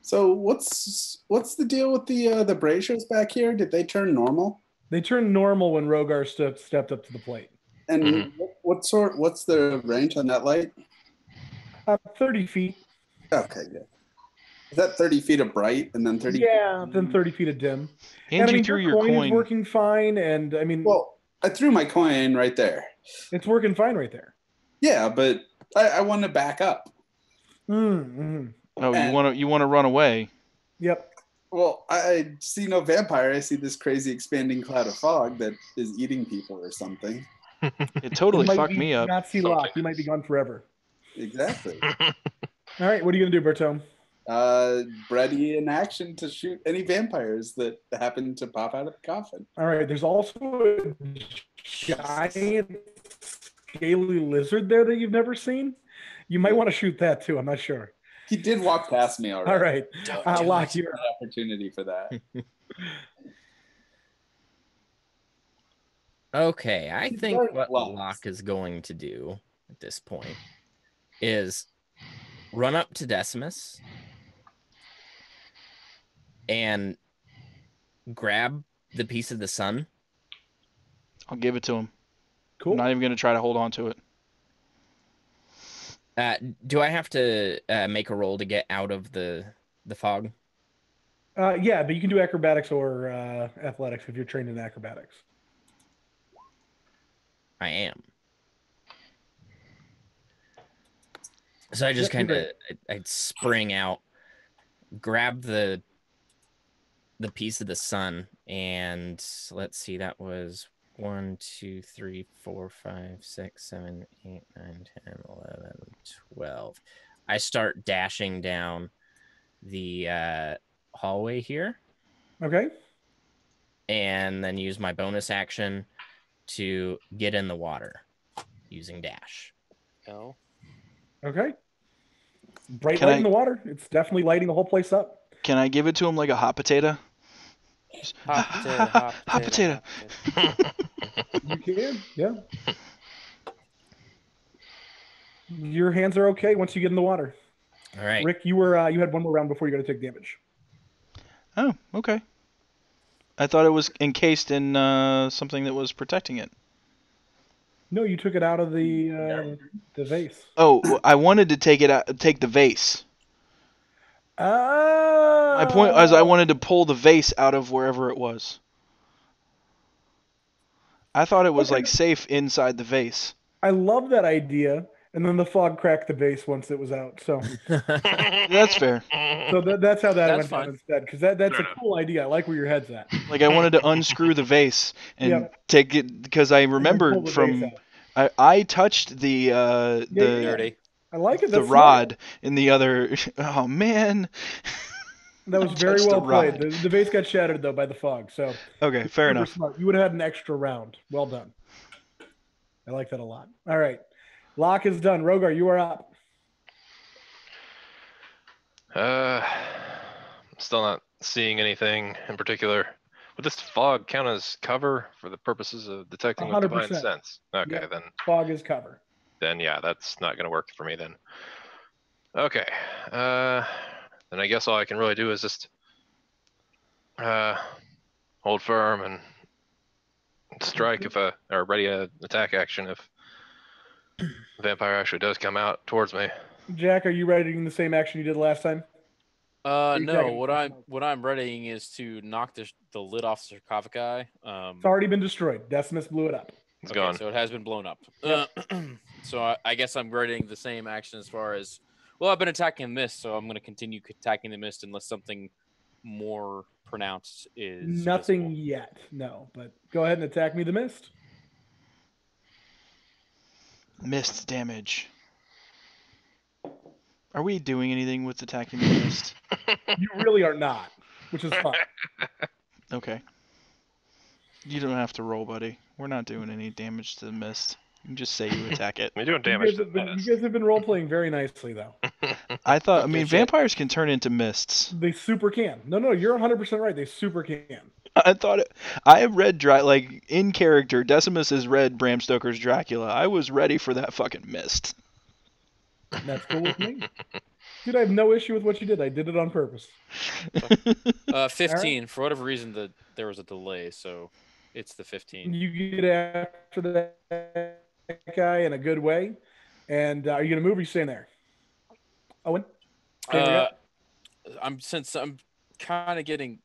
Speaker 4: so what's the deal with the braziers back here? Did they turn normal?
Speaker 5: They turned normal when Rogar stepped up to the plate.
Speaker 4: And what's the range on that light?
Speaker 5: 30 feet.
Speaker 4: Okay, good. Is that 30 feet of bright and then 30?
Speaker 5: Yeah, then 30 feet of dim.
Speaker 1: And
Speaker 5: I
Speaker 1: you
Speaker 5: mean,
Speaker 1: threw
Speaker 5: your
Speaker 1: your
Speaker 5: coin is
Speaker 1: coin.
Speaker 5: working fine, and I mean,
Speaker 4: Well, I threw my coin right there.
Speaker 5: it's working fine right there.
Speaker 4: Yeah, but I want to back up.
Speaker 5: Mm-hmm.
Speaker 1: Oh,
Speaker 4: And-
Speaker 1: you want to run away?
Speaker 5: Yep.
Speaker 4: Well, I see no vampire. I see this crazy expanding cloud of fog that is eating people or something.
Speaker 1: It totally
Speaker 5: It might
Speaker 1: fucked
Speaker 5: be
Speaker 1: me up.
Speaker 5: Nazi lock. You might be gone forever.
Speaker 4: Exactly.
Speaker 5: All right, what are you gonna do, Bertome?
Speaker 4: Ready in action to shoot any vampires that happen to pop out of the coffin.
Speaker 5: All right, there's also a giant scaly lizard there that you've never seen. You might want to shoot that too. I'm not sure.
Speaker 4: He did walk past me already.
Speaker 5: All right,
Speaker 3: Don't do
Speaker 5: Locke,
Speaker 3: it.
Speaker 5: you're
Speaker 4: An opportunity for that.
Speaker 6: Okay, I think
Speaker 4: very
Speaker 6: what
Speaker 4: lost.
Speaker 6: Locke is going to do at this point is run up to Decimus and grab the piece of the sun.
Speaker 1: I'll give it to him.
Speaker 5: Cool.
Speaker 1: I'm not even going to try to hold on to it.
Speaker 6: Do I have to make a roll to get out of the fog?
Speaker 5: Yeah, but you can do acrobatics or athletics if you're trained in acrobatics.
Speaker 6: I am. So I just
Speaker 5: Yep,
Speaker 6: kind
Speaker 5: you're
Speaker 6: of I'd spring out, grab the piece of the sun, and let's see, that was 1, 2, 3, 4, 5, 6, 7, 8, 9, 10, 11, 12. I start dashing down the hallway here,
Speaker 5: Okay.
Speaker 6: and then use my bonus action to get in the water using dash.
Speaker 3: No.
Speaker 5: Okay. Bright
Speaker 1: Can
Speaker 5: light
Speaker 1: I-
Speaker 5: in the water. It's definitely lighting the whole place up.
Speaker 1: Can I give it to him like a hot potato? Just,
Speaker 3: Hot potato, hot
Speaker 1: hot
Speaker 3: potato,
Speaker 1: potato.
Speaker 3: hot potato.
Speaker 5: You can, yeah. Your hands are okay once you get in the water.
Speaker 6: All right.
Speaker 5: Rick, you had one more round before you got to take damage.
Speaker 1: Oh, okay. I thought it was encased in something that was protecting it.
Speaker 5: No, you took it out of the vase.
Speaker 1: Oh, I wanted to take the vase. My point was I wanted to pull the vase out of wherever it was. I thought it was
Speaker 5: Okay.
Speaker 1: like safe inside the vase.
Speaker 5: I love that idea. And then the fog cracked the vase once it was out. So,
Speaker 1: That's fair.
Speaker 5: that's how that
Speaker 3: That's
Speaker 5: went
Speaker 3: fine.
Speaker 5: down instead. Because that's
Speaker 2: Fair
Speaker 5: a
Speaker 2: enough.
Speaker 5: cool idea. I like where your head's at.
Speaker 1: Like I wanted to unscrew the vase and
Speaker 5: Yep.
Speaker 1: take it because I
Speaker 5: And then pull
Speaker 1: remembered
Speaker 5: the
Speaker 1: from
Speaker 5: vase out.
Speaker 1: I touched the
Speaker 5: Yeah,
Speaker 3: Dirty.
Speaker 5: I like it.
Speaker 1: the
Speaker 5: That's smart.
Speaker 1: rod in the other. Oh man.
Speaker 5: That was
Speaker 1: I
Speaker 5: very
Speaker 1: touched the
Speaker 5: well played.
Speaker 1: rod.
Speaker 5: The vase got shattered though by the fog. So
Speaker 1: Okay, fair
Speaker 5: super
Speaker 1: enough.
Speaker 5: smart. You would have had an extra round. Well done. I like that a lot. All right. Lock is done. Rogar, you are up.
Speaker 2: I'm still not seeing anything in particular. Would this fog count as cover for the purposes of detecting with divine
Speaker 5: 100%.
Speaker 2: sense? Okay,
Speaker 5: Yep. Fog is cover.
Speaker 2: then yeah, that's not gonna work for me then. Okay, then I guess all I can really do is just hold firm and strike if or ready a attack action if the vampire actually does come out towards me.
Speaker 5: Jack, are you readying the same action you did last time?
Speaker 3: No.
Speaker 5: Exactly.
Speaker 3: What I'm readying is to knock the lid off the sarcophagi.
Speaker 5: It's already been destroyed. Decimus blew it up.
Speaker 2: It's
Speaker 3: Okay,
Speaker 2: gone.
Speaker 3: so it has been blown up.
Speaker 5: Yep.
Speaker 3: So I guess I'm readying the same action as far as. Well, I've been attacking mist, so I'm going to continue attacking the mist unless something more pronounced is
Speaker 5: Nothing
Speaker 3: visible.
Speaker 5: yet. No, but go ahead and attack me, the mist.
Speaker 1: Mist damage. Are we doing anything with attacking the mist?
Speaker 5: You really are not, which is fine.
Speaker 1: Okay. You don't have to roll, buddy. We're not doing any damage to the mist. You can just say you attack it.
Speaker 2: You're doing
Speaker 5: You
Speaker 2: damage
Speaker 5: guys,
Speaker 2: to
Speaker 5: have
Speaker 2: the
Speaker 5: been, you
Speaker 2: mist.
Speaker 5: guys have been role playing very nicely, though.
Speaker 1: I thought. I
Speaker 3: Don't
Speaker 1: mean,
Speaker 3: give a shit.
Speaker 1: vampires can turn into mists.
Speaker 5: They super can. No, you're 100% right. They super can.
Speaker 1: I thought I have read like in character. Decimus has read Bram Stoker's Dracula. I was ready for that fucking mist.
Speaker 5: That's cool with me. Dude, I have no issue with what you did. I did it on purpose.
Speaker 3: 15. For whatever reason, there was a delay, so it's the 15.
Speaker 5: You get after that guy in a good way. And are you going to move or are you staying there? Owen? Staying where you at?
Speaker 3: I'm kind of getting,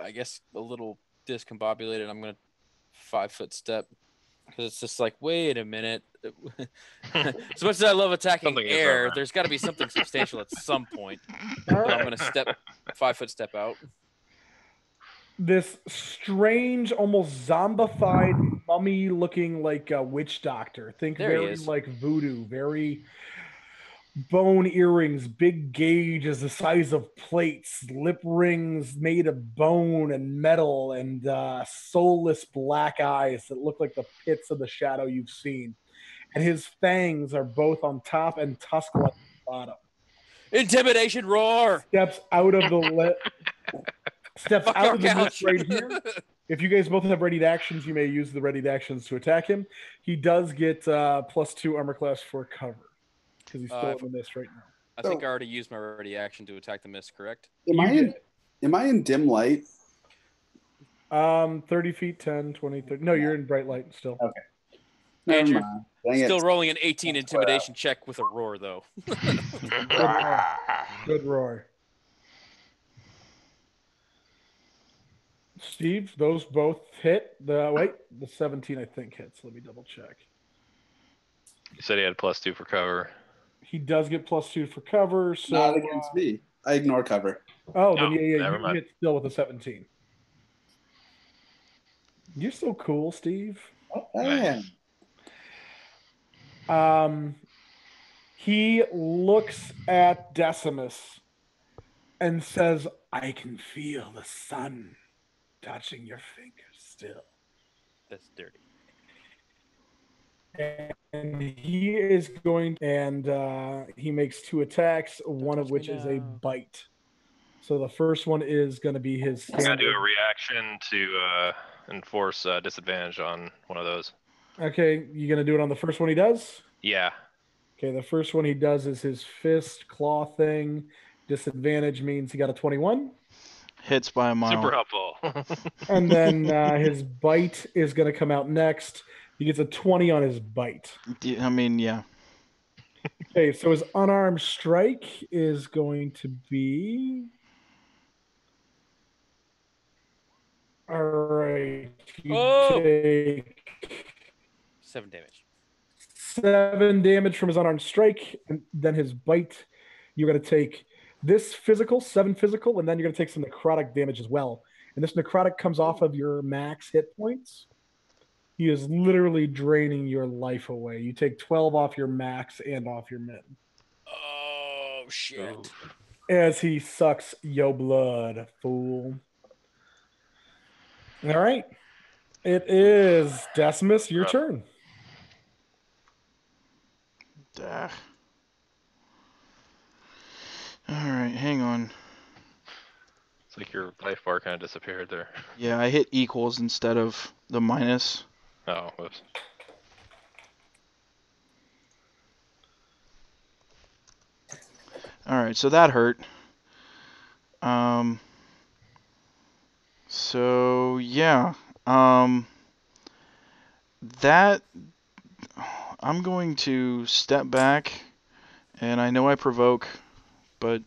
Speaker 3: I guess, a little discombobulated. I'm gonna 5-foot step because it's just like, wait a minute. As much as I love attacking
Speaker 2: Something is
Speaker 3: air,
Speaker 2: over.
Speaker 3: there's got to be something substantial at some point.
Speaker 5: All
Speaker 3: So I'm
Speaker 5: right.
Speaker 3: gonna 5-foot step out.
Speaker 5: This strange, almost zombified, mummy-looking like a witch doctor. Think
Speaker 3: There he
Speaker 5: very
Speaker 3: is.
Speaker 5: like voodoo, very bone earrings, big gauges the size of plates, lip rings made of bone and metal, and soulless black eyes that look like the pits of the shadow you've seen. And his fangs are both on top and tusk-like at the bottom.
Speaker 3: Intimidation roar.
Speaker 5: Steps out of the steps
Speaker 3: Fuck
Speaker 5: out
Speaker 3: our
Speaker 5: of the mist
Speaker 3: couch.
Speaker 5: right here. If you guys both have readied actions, you may use the readied actions to attack him. He does get +2 armor class for cover because he's still in the mist right now.
Speaker 3: I think I already used my ready action to attack the mist, correct?
Speaker 4: Am I in dim light?
Speaker 5: 30 feet, 10, 20, 30. No, you're in bright light still.
Speaker 4: Okay. Never
Speaker 3: Andrew,
Speaker 4: mind. Dang
Speaker 3: Still
Speaker 4: it.
Speaker 3: rolling an 18 intimidation check with a roar, though.
Speaker 5: Good roar. Steve, those both hit. The 17 I think hits. Let me double check.
Speaker 2: You said he had +2 for cover.
Speaker 5: He does get +2 for cover. So
Speaker 4: Not against me. I ignore cover.
Speaker 5: Oh, then
Speaker 2: never
Speaker 5: you
Speaker 2: mind.
Speaker 5: hit still with a 17. You're so cool, Steve.
Speaker 4: Oh, I am.
Speaker 5: He looks at Decimus and says, "I can feel the sun touching your fingers still."
Speaker 3: That's dirty.
Speaker 5: And he is going, and he makes 2 attacks, one of which is a bite. So the first one is going to be his
Speaker 2: I'm gonna
Speaker 5: standard.
Speaker 2: do a reaction to enforce disadvantage on one of those.
Speaker 5: Okay, you going to do it on the first one he does?
Speaker 2: Yeah.
Speaker 5: Okay, the first one he does is his fist claw thing. Disadvantage means he got a 21.
Speaker 1: Hits by a mile.
Speaker 2: Super helpful.
Speaker 5: And then his bite is going to come out next. He gets a 20 on his bite.
Speaker 1: I mean, yeah.
Speaker 5: Okay, so his unarmed strike is going to be... All right. You take
Speaker 3: 7 damage.
Speaker 5: 7 damage from his unarmed strike, and then his bite. You're going to take this physical, 7 physical, and then you're going to take some necrotic damage as well. And this necrotic comes off of your max hit points. He is literally draining your life away. You take 12 off your max and off your min.
Speaker 3: Oh, shit.
Speaker 5: As he sucks your blood, fool. All right. It is Decimus, your turn.
Speaker 1: All right, hang on.
Speaker 2: It's like your life bar kind of disappeared there.
Speaker 1: Yeah, I hit equals instead of the minus.
Speaker 2: Oh, whoops.
Speaker 1: All right, so that hurt. So yeah. That I'm going to step back, and I know I provoke, but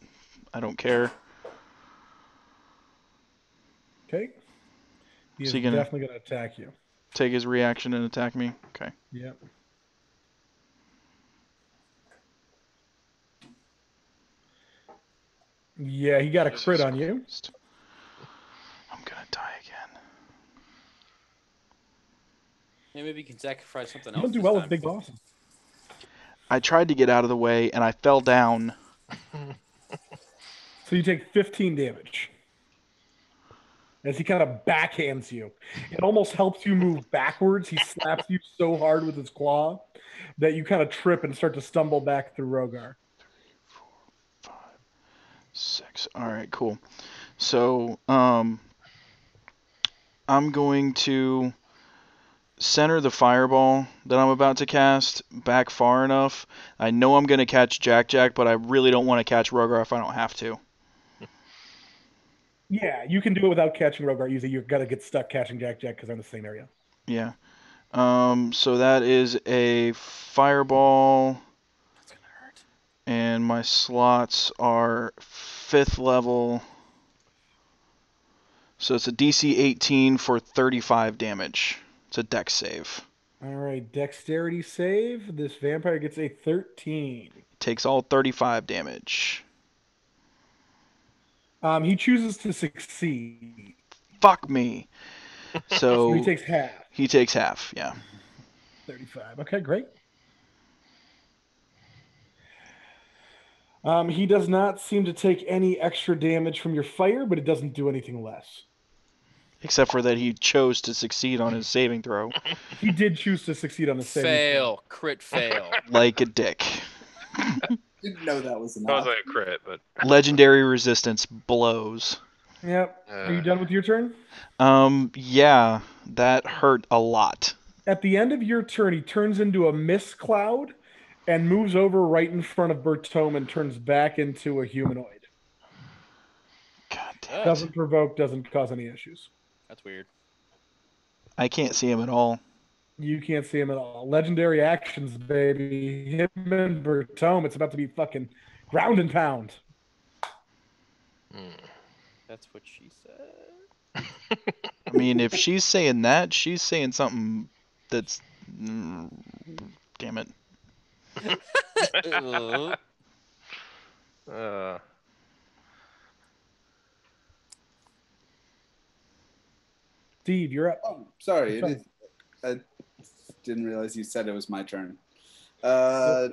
Speaker 1: I don't care.
Speaker 5: Okay. He is
Speaker 1: So you're gonna
Speaker 5: definitely going to attack you.
Speaker 1: take his reaction and attack me? Okay.
Speaker 5: Yep. Yeah, he got a crit on you.
Speaker 1: I'm gonna die again.
Speaker 3: Yeah, maybe you can sacrifice something
Speaker 5: You
Speaker 3: else.
Speaker 5: don't do
Speaker 3: this
Speaker 5: well
Speaker 3: time.
Speaker 5: with big bosses.
Speaker 1: I tried to get out of the way, and I fell down.
Speaker 5: So you take 15 damage. As he kind of backhands you. It almost helps you move backwards. He slaps you so hard with his claw that you kind of trip and start to stumble back through Rogar.
Speaker 1: 3, 4, 5, 6. All right, cool. So, I'm going to center the fireball that I'm about to cast back far enough. I know I'm going to catch Jack, but I really don't want to catch Rogar if I don't have to.
Speaker 5: Yeah, you can do it without catching Rogar easy. You've got to get stuck catching Jack because they're in the same area.
Speaker 1: Yeah. So that is a fireball.
Speaker 3: That's gonna hurt.
Speaker 1: And my slots are 5th level. So it's a DC 18 for 35 damage. It's a dex save.
Speaker 5: All right, dexterity save. This vampire gets a 13.
Speaker 1: Takes all 35 damage.
Speaker 5: He chooses to succeed.
Speaker 1: Fuck me.
Speaker 5: So
Speaker 1: So
Speaker 5: he takes half.
Speaker 1: He takes half, yeah.
Speaker 5: 35. Okay, great. He does not seem to take any extra damage from your fire, but it doesn't do anything less.
Speaker 1: Except for that he chose to succeed on his saving throw.
Speaker 5: He did choose to succeed on the saving throw.
Speaker 3: Fail. Crit fail.
Speaker 1: Like a dick.
Speaker 4: Didn't know that was
Speaker 2: That
Speaker 4: enough.
Speaker 2: was like a crit, but
Speaker 1: Legendary resistance blows.
Speaker 5: Yep. Are you done with your turn?
Speaker 1: Yeah, that hurt a lot.
Speaker 5: At the end of your turn, he turns into a mist cloud and moves over right in front of Bertome and turns back into a humanoid.
Speaker 1: God damn it.
Speaker 5: Doesn't provoke, doesn't cause any issues.
Speaker 3: That's weird.
Speaker 1: I can't see him at all.
Speaker 5: You can't see him at all. Legendary actions, baby. Him and Bertome, it's about to be fucking ground and pound.
Speaker 3: That's what she said.
Speaker 1: I mean, if she's saying that, she's saying something that's. Damn it.
Speaker 5: Steve, you're up.
Speaker 4: Oh, sorry.
Speaker 5: Sorry.
Speaker 4: I didn't realize you said it was my turn. I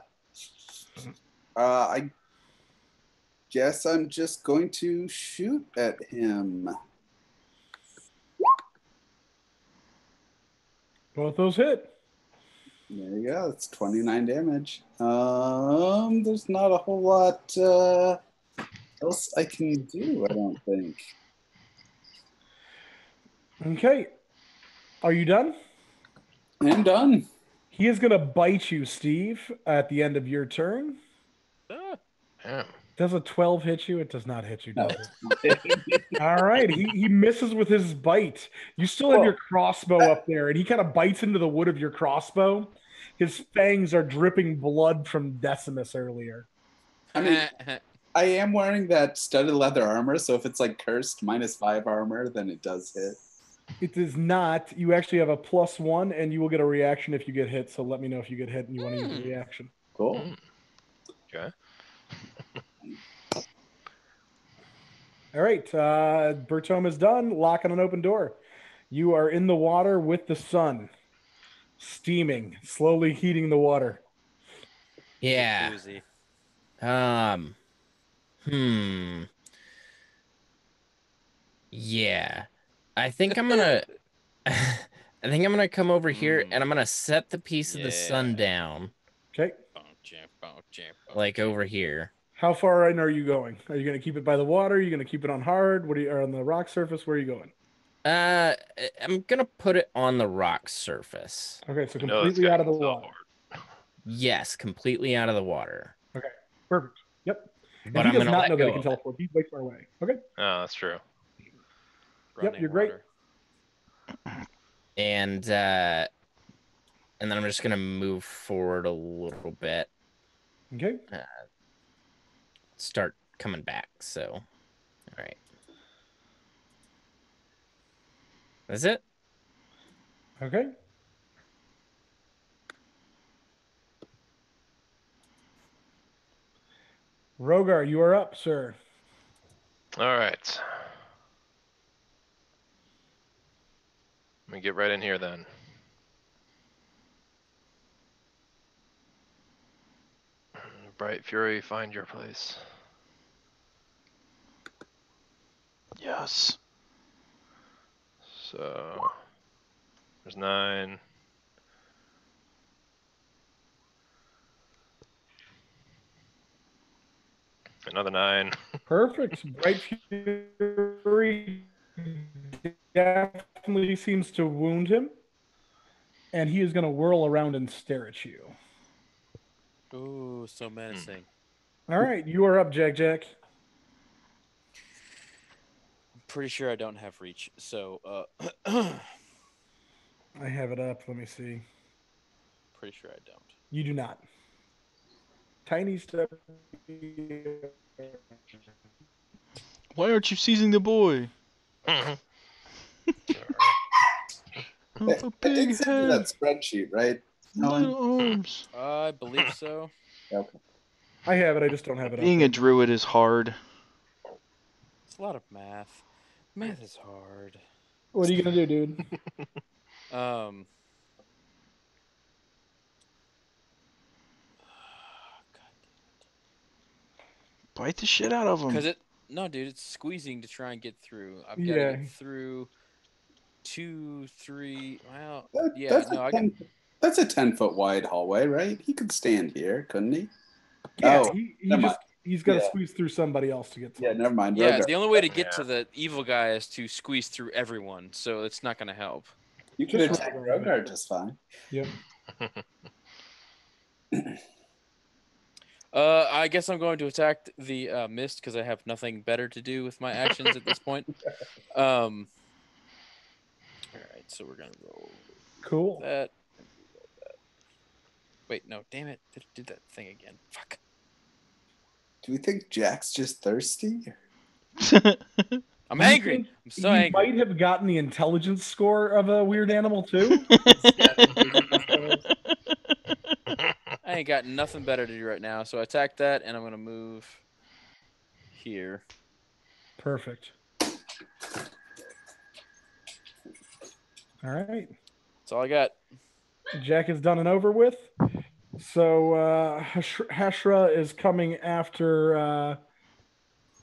Speaker 4: guess I'm just going to shoot at him.
Speaker 5: Both those hit.
Speaker 4: There you go. It's 29 damage. There's not a whole lot else I can do, I don't think.
Speaker 5: Okay. Are you done?
Speaker 4: I'm done.
Speaker 5: He is going to bite you, Steve, at the end of your turn.
Speaker 2: Damn.
Speaker 5: Does a 12 hit you? It does not hit you,
Speaker 4: No.
Speaker 5: does it? All right. He misses with his bite. You still have your crossbow up there, and he kind of bites into the wood of your crossbow. His fangs are dripping blood from Decimus earlier.
Speaker 4: I mean, I am wearing that studded leather armor, so if it's like cursed -5 armor, then it does hit.
Speaker 5: It is not. You actually have a +1, and you will get a reaction if you get hit. So let me know if you get hit and you want to use a reaction.
Speaker 4: Cool.
Speaker 2: Okay.
Speaker 5: All right. Bertome is done. Lock on an open door. You are in the water with the sun, steaming, slowly heating the water.
Speaker 6: Yeah.
Speaker 3: Jacuzzi.
Speaker 6: Yeah. I think I'm gonna come over here and I'm gonna set the piece of the sun down.
Speaker 5: Okay.
Speaker 6: Like over here.
Speaker 5: How far in are you going? Are you going to keep it by the water? Are you going to keep it on hard? What are you or on the rock surface? Where are you going?
Speaker 6: I'm gonna put it on the rock surface.
Speaker 5: Okay, so
Speaker 2: No, it's
Speaker 5: completely out of the
Speaker 2: getting
Speaker 5: water.
Speaker 2: hard.
Speaker 6: Yes, completely out of the water.
Speaker 5: Okay, perfect. Yep. And
Speaker 6: But
Speaker 5: he
Speaker 6: I'm
Speaker 5: does
Speaker 6: gonna
Speaker 5: not
Speaker 6: let
Speaker 5: know that he
Speaker 6: go
Speaker 5: can
Speaker 6: of it.
Speaker 5: teleport. He's way far away. Okay.
Speaker 2: Oh, that's true.
Speaker 5: Yep, you're great.
Speaker 6: And then I'm just gonna move forward a little bit.
Speaker 5: Okay.
Speaker 6: Start coming back. So, all right. That's it.
Speaker 5: Okay. Rogar, you are up, sir.
Speaker 2: All right. Let me get right in here then. Bright Fury, find your place.
Speaker 1: Yes.
Speaker 2: So there's 9. Another 9.
Speaker 5: Perfect. Bright Fury definitely seems to wound him. And he is going to whirl around and stare at you.
Speaker 3: Ooh, so menacing.
Speaker 5: All right, you are up, Jack Jack.
Speaker 3: I'm pretty sure I don't have reach, so
Speaker 5: I have it up. Let me see.
Speaker 3: pretty sure I don't.
Speaker 5: You do not. Tiny step.
Speaker 1: Why aren't you seizing the boy?
Speaker 4: I
Speaker 1: Oh, a
Speaker 4: did
Speaker 1: big
Speaker 4: send you
Speaker 1: head,
Speaker 4: that spreadsheet, right?
Speaker 1: little arms.
Speaker 3: I believe so.
Speaker 4: Okay.
Speaker 5: I have it. I just don't have it up.
Speaker 1: Being a druid is hard.
Speaker 3: It's a lot of math. Math is hard.
Speaker 5: What are you gonna do, dude?
Speaker 3: God
Speaker 1: Bite the shit out of him.
Speaker 3: Because no, dude, it's squeezing to try and get through. I've got to
Speaker 5: Yeah.
Speaker 3: get through 2, 3. Well,
Speaker 4: That-
Speaker 3: yeah,
Speaker 4: that's,
Speaker 3: no,
Speaker 4: a
Speaker 3: I got.
Speaker 4: 10, that's a 10-foot wide hallway, right? He could stand here, couldn't he?
Speaker 5: Yeah,
Speaker 4: Oh,
Speaker 5: he
Speaker 4: never
Speaker 5: just he's got to
Speaker 4: Yeah.
Speaker 5: squeeze through somebody else to get to
Speaker 4: Yeah,
Speaker 5: him.
Speaker 4: never mind.
Speaker 3: Yeah,
Speaker 4: Rogar.
Speaker 3: the only way to get
Speaker 2: Yeah.
Speaker 3: to the evil guy is to squeeze through everyone, so it's not going to help.
Speaker 4: You could
Speaker 5: Just
Speaker 4: attack
Speaker 5: Rogar.
Speaker 4: Rogar just fine.
Speaker 5: Yep.
Speaker 3: I guess I'm going to attack the mist because I have nothing better to do with my actions at this point. All right, so we're gonna roll
Speaker 5: Cool.
Speaker 3: that. And roll that. Wait, no, damn it! Did that thing again? Fuck.
Speaker 4: Do we think Jack's just thirsty?
Speaker 3: I'm angry.
Speaker 5: think
Speaker 3: I'm so
Speaker 5: you
Speaker 3: angry.
Speaker 5: might have gotten the intelligence score of a weird animal too.
Speaker 3: I ain't got nothing better to do right now, so I attack that, and I'm gonna move here.
Speaker 5: Perfect. All right.
Speaker 3: That's all I got.
Speaker 5: Jack is done and over with. So Hashra is coming after.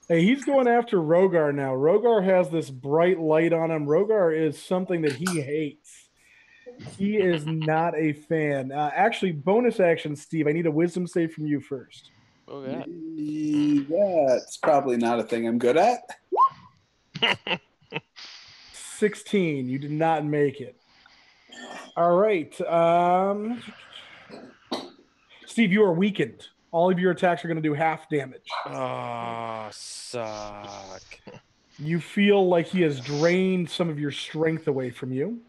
Speaker 5: Hey, he's going after Rogar now. Rogar has this bright light on him. Rogar is something that he hates. He is not a fan. Actually, bonus action, Steve. I need a wisdom save from you first.
Speaker 3: Oh god.
Speaker 4: Yeah, it's probably not a thing I'm good at.
Speaker 5: 16. You did not make it. All right. Steve, you are weakened. All of your attacks are going to do half damage.
Speaker 3: Oh, suck.
Speaker 5: You feel like he has drained some of your strength away from you.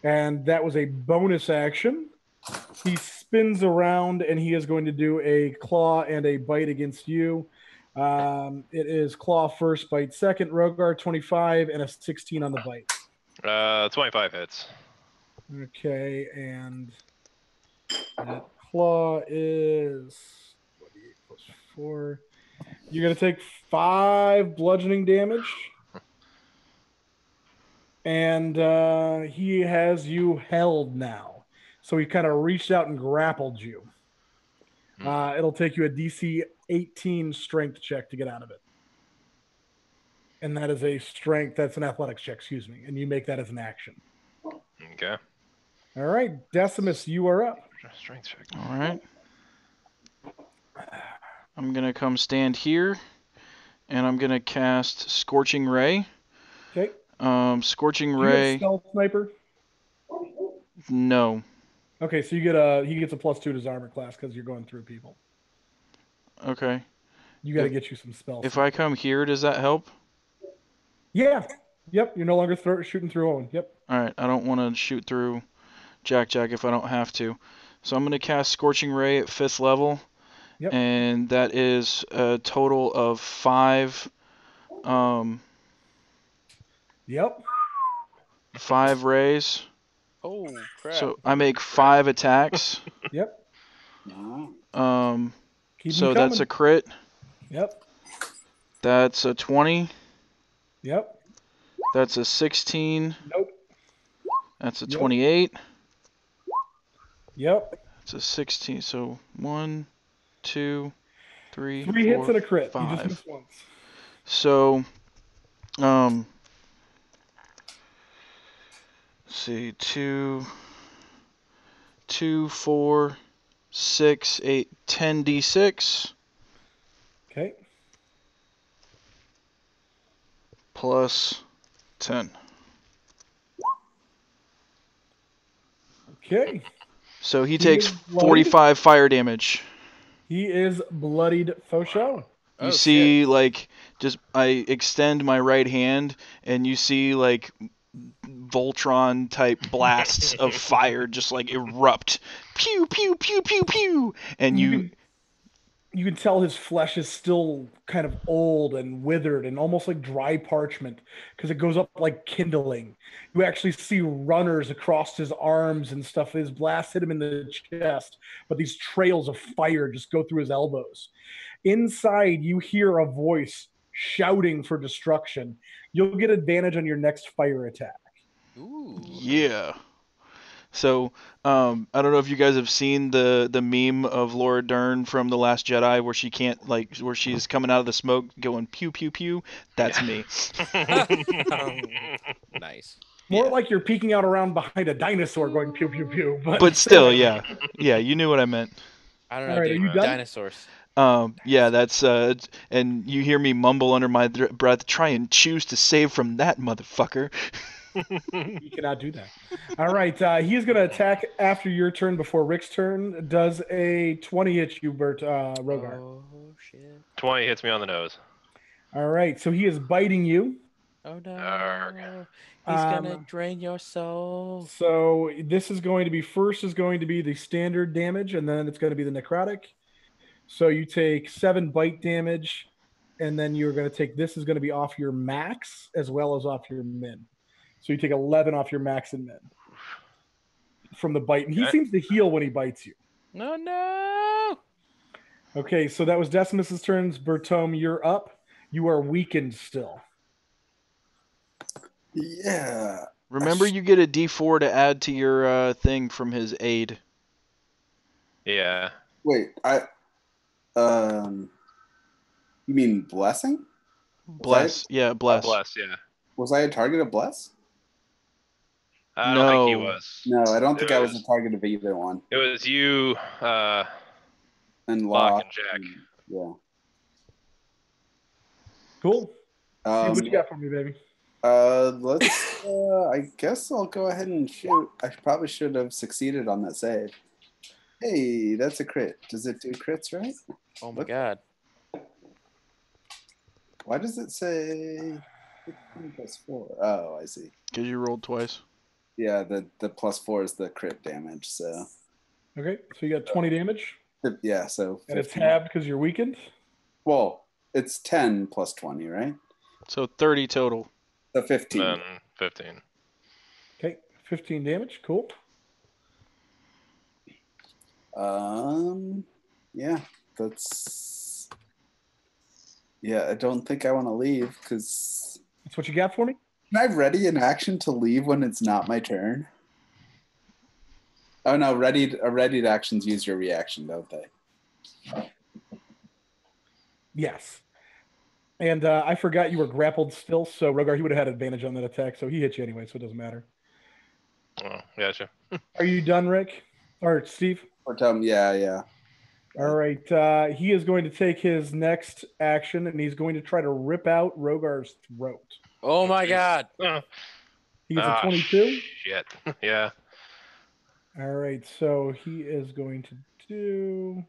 Speaker 5: And that was a bonus action. He spins around and he is going to do a claw and a bite against you. It is claw first, bite second. Rogar, 25 and a 16 on the bite.
Speaker 2: 25 hits.
Speaker 5: Okay, and that claw is 28 plus 4. You're going to take 5 bludgeoning damage. And he has you held now. So he kind of reached out and grappled you. It'll take you a DC 18 strength check to get out of it. And that is a strength, that's an athletics check, excuse me. And you make that as an action.
Speaker 2: Okay.
Speaker 5: All right, Decimus, you are up.
Speaker 2: Strength check.
Speaker 1: All right. I'm going to come stand here, and I'm going to cast Scorching Ray.
Speaker 5: Okay.
Speaker 1: Scorching
Speaker 5: Do you have
Speaker 1: Ray.
Speaker 5: stealth sniper?
Speaker 1: No.
Speaker 5: Okay, so he gets a +2 to his armor class because you're going through people.
Speaker 1: Okay.
Speaker 5: You got to get you some spells.
Speaker 1: If I come here, does that help?
Speaker 5: Yeah. Yep. You're no longer shooting through Owen. Yep.
Speaker 1: All right. I don't want to shoot through Jack if I don't have to. So I'm going to cast Scorching Ray at 5th level.
Speaker 5: Yep.
Speaker 1: And that is a total of 5.
Speaker 5: Yep.
Speaker 1: 5 rays.
Speaker 3: Oh crap.
Speaker 1: So I make 5 attacks.
Speaker 5: Yep. Keep
Speaker 1: So
Speaker 5: them
Speaker 1: that's a
Speaker 5: coming.
Speaker 1: crit.
Speaker 5: Yep.
Speaker 1: That's a 20.
Speaker 5: Yep.
Speaker 1: That's a 16.
Speaker 5: Nope.
Speaker 1: That's a
Speaker 5: Yep.
Speaker 1: 28.
Speaker 5: Yep.
Speaker 1: It's a 16. So 1, 2, 3,
Speaker 5: 3
Speaker 1: 4,
Speaker 5: hits and a crit.
Speaker 1: 5.
Speaker 5: You just missed once.
Speaker 1: So, let's see, 2, 4, 6, 8, 10 d6
Speaker 5: Okay.
Speaker 1: plus 10.
Speaker 5: Okay.
Speaker 1: So he
Speaker 5: He
Speaker 1: takes
Speaker 5: is bloodied.
Speaker 1: 45 fire damage.
Speaker 5: He is bloodied for show.
Speaker 1: You
Speaker 3: Oh,
Speaker 1: see,
Speaker 3: shit.
Speaker 1: like, just I extend my right hand, and you see, like, Voltron type blasts of fire just like erupt. Pew, pew, pew, pew, pew. And you
Speaker 5: can tell his flesh is still kind of old and withered and almost like dry parchment because it goes up like kindling. You actually see runners across his arms and stuff. His blast hit him in the chest, but these trails of fire just go through his elbows. Inside, you hear a voice shouting for destruction. You'll get advantage on your next fire attack.
Speaker 3: Ooh.
Speaker 1: Yeah. So, I don't know if you guys have seen the meme of Laura Dern from The Last Jedi where she can't, like, where she's coming out of the smoke going pew, pew, pew. That's me.
Speaker 3: Nice.
Speaker 5: More
Speaker 1: Yeah.
Speaker 5: like you're peeking out around behind a dinosaur going pew, pew, pew.
Speaker 1: But still, yeah. Yeah, you knew what I meant.
Speaker 3: I don't know,
Speaker 5: All right, are
Speaker 3: dude.
Speaker 5: you done?
Speaker 3: Dinosaurs.
Speaker 1: Yeah, that's, and you hear me mumble under my breath, try and choose to save from that motherfucker.
Speaker 5: You cannot do that. All right. He is going to attack after your turn before Rick's turn. Does a 20 hit you, Rogar?
Speaker 3: Oh shit.
Speaker 2: 20 hits me on the nose.
Speaker 5: All right. So he is biting you.
Speaker 3: Oh no.
Speaker 2: Arg.
Speaker 3: He's gonna
Speaker 5: Um,
Speaker 3: drain your soul.
Speaker 5: So this is going to be the standard damage, and then it's going to be the necrotic. So you take 7 bite damage, and then you're going to take this is going to be off your max as well as off your min. So you take 11 off your max and min from the bite, and he
Speaker 2: Okay.
Speaker 5: seems to heal when he bites you.
Speaker 3: No.
Speaker 5: Okay, so that was Decimus's turns. Bertome, you're up. You are weakened still.
Speaker 4: Yeah.
Speaker 1: Remember, you get a D4 to add to your thing from his aid.
Speaker 2: Yeah.
Speaker 4: Wait, you mean blessing?
Speaker 1: Bless. Yeah, bless.
Speaker 2: Bless, yeah.
Speaker 4: Was I a target of bless?
Speaker 2: I don't think he
Speaker 1: No.
Speaker 2: was.
Speaker 4: No, I don't think
Speaker 2: It
Speaker 4: I was
Speaker 2: was-
Speaker 4: a target of either one.
Speaker 2: It was you,
Speaker 4: And
Speaker 2: Locke
Speaker 4: Locke.
Speaker 2: and Jack.
Speaker 4: Yeah.
Speaker 5: Cool. See what you
Speaker 4: Yeah.
Speaker 5: got for me, baby.
Speaker 4: Let's. I guess I'll go ahead and shoot. I probably should have succeeded on that save. Hey, that's a crit. Does it do crits, right?
Speaker 3: Oh my
Speaker 4: What?
Speaker 3: god.
Speaker 4: Why does it say 15 plus 4? Oh, I see.
Speaker 1: Because you rolled twice.
Speaker 4: Yeah, the plus 4 is the crit damage. So
Speaker 5: Okay, so you got 20 damage,
Speaker 4: yeah, so
Speaker 5: and it's
Speaker 4: 15.
Speaker 5: halved because you're weakened.
Speaker 4: Well, it's 10 plus 20, right?
Speaker 1: So 30 total.
Speaker 4: So 15.
Speaker 2: Then 15.
Speaker 5: Okay, 15 damage. Cool.
Speaker 4: Yeah, that's. Yeah, I don't think I want to leave because.
Speaker 5: That's what you got for me?
Speaker 4: Can I ready an action to leave when it's not my turn? Oh no, readied actions use your reaction, don't they?
Speaker 5: Yes. And I forgot you were grappled still, so Rogar, he would have had advantage on that attack, so he hit you anyway, so it doesn't matter.
Speaker 2: Oh, gotcha.
Speaker 5: Are you done, Rick? Or Steve?
Speaker 4: Or tell them, yeah.
Speaker 5: All right. He is going to take his next action, and he's going to try to rip out Rogar's throat.
Speaker 3: Oh my god.
Speaker 5: He gets a 22.
Speaker 2: Shit. Yeah.
Speaker 5: All right, so he is going to do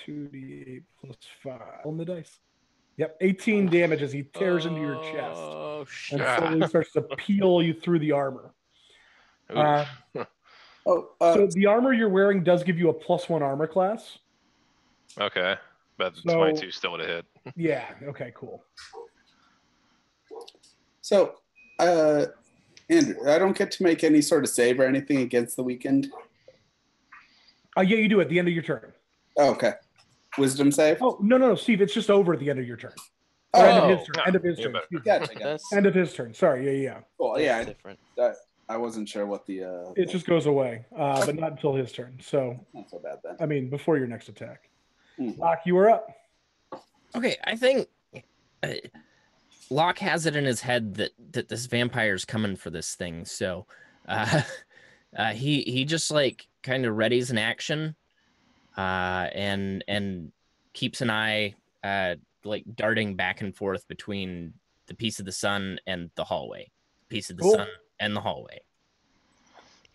Speaker 5: 2d8 plus 5 on the dice. Yep, 18 damage as he tears into your chest
Speaker 3: Oh shit.
Speaker 5: and slowly starts to peel you through the armor.
Speaker 2: Oof.
Speaker 5: So the armor you're wearing does give you a +1 armor class.
Speaker 2: Okay. But
Speaker 5: So-
Speaker 2: 22 still would have hit.
Speaker 5: Yeah, okay, cool.
Speaker 4: So, Andrew, I don't get to make any sort of save or anything against the weekend.
Speaker 5: Yeah, you do at the end of your turn.
Speaker 4: Oh, okay. Wisdom save?
Speaker 5: Oh, no, Steve, it's just over at the end of your turn. Or end of his turn.
Speaker 2: no,
Speaker 5: End of his
Speaker 2: you
Speaker 5: turn.
Speaker 2: bet.
Speaker 5: Excuse me.
Speaker 4: Gotcha.
Speaker 3: That's,
Speaker 5: End of his turn. Sorry, yeah.
Speaker 4: Cool.
Speaker 3: that's
Speaker 4: Yeah,
Speaker 3: different.
Speaker 4: I wasn't sure what the.
Speaker 5: It just goes away, but not until his turn. So,
Speaker 4: Not so bad then.
Speaker 5: I mean, before your next attack.
Speaker 4: Mhm.
Speaker 5: Locke, you are up.
Speaker 6: Okay, I think Locke has it in his head that this vampire's coming for this thing, so he just like kind of readies an action, and keeps an eye like darting back and forth between the piece of the sun and the hallway, piece of the
Speaker 5: Cool.
Speaker 6: sun and the hallway.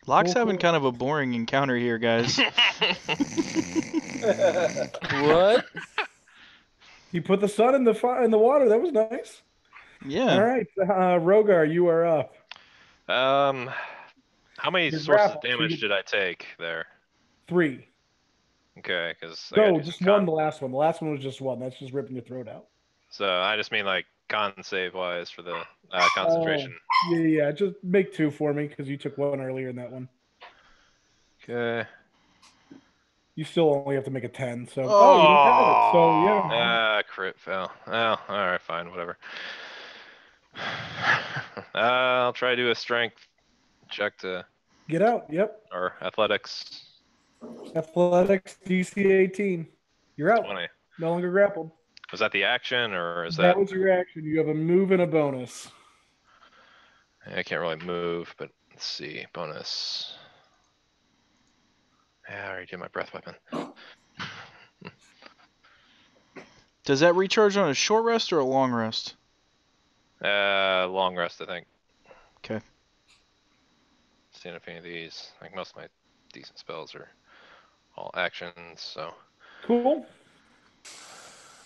Speaker 1: Locke's
Speaker 5: Cool,
Speaker 1: having
Speaker 5: cool.
Speaker 1: kind of a boring encounter here, guys.
Speaker 3: What?
Speaker 5: He put the sun in the water. That was nice.
Speaker 1: Yeah.
Speaker 5: All right, Rogar, you are up.
Speaker 2: How many
Speaker 5: You're
Speaker 2: sources
Speaker 5: grappled,
Speaker 2: of
Speaker 5: so
Speaker 2: damage
Speaker 5: you-
Speaker 2: did I take there?
Speaker 5: 3.
Speaker 2: Okay, because
Speaker 5: No, just one. The last one. The last one was just one. That's just ripping your throat out.
Speaker 2: So I just mean like con save wise for the concentration.
Speaker 5: Yeah. Just make 2 for me because you took 1 earlier in that one.
Speaker 2: Okay.
Speaker 5: You still only have to make a 10. So, you have it. So, yeah.
Speaker 2: Crit fail. Oh, all right, fine, whatever. I'll try to do a strength check to
Speaker 5: Get out. Yep.
Speaker 2: or athletics.
Speaker 5: Athletics DC 18. You're out.
Speaker 2: 20.
Speaker 5: No longer grappled.
Speaker 2: Was that the action or is
Speaker 5: That
Speaker 2: that?
Speaker 5: was your action. You have a move and a bonus.
Speaker 2: I can't really move, but let's see. Bonus. Yeah, I already did my breath weapon.
Speaker 1: Does that recharge on a short rest or a long rest?
Speaker 2: Long rest, I think.
Speaker 1: Okay.
Speaker 2: Seeing if any of these, like most of my decent spells are all actions, so
Speaker 5: Cool.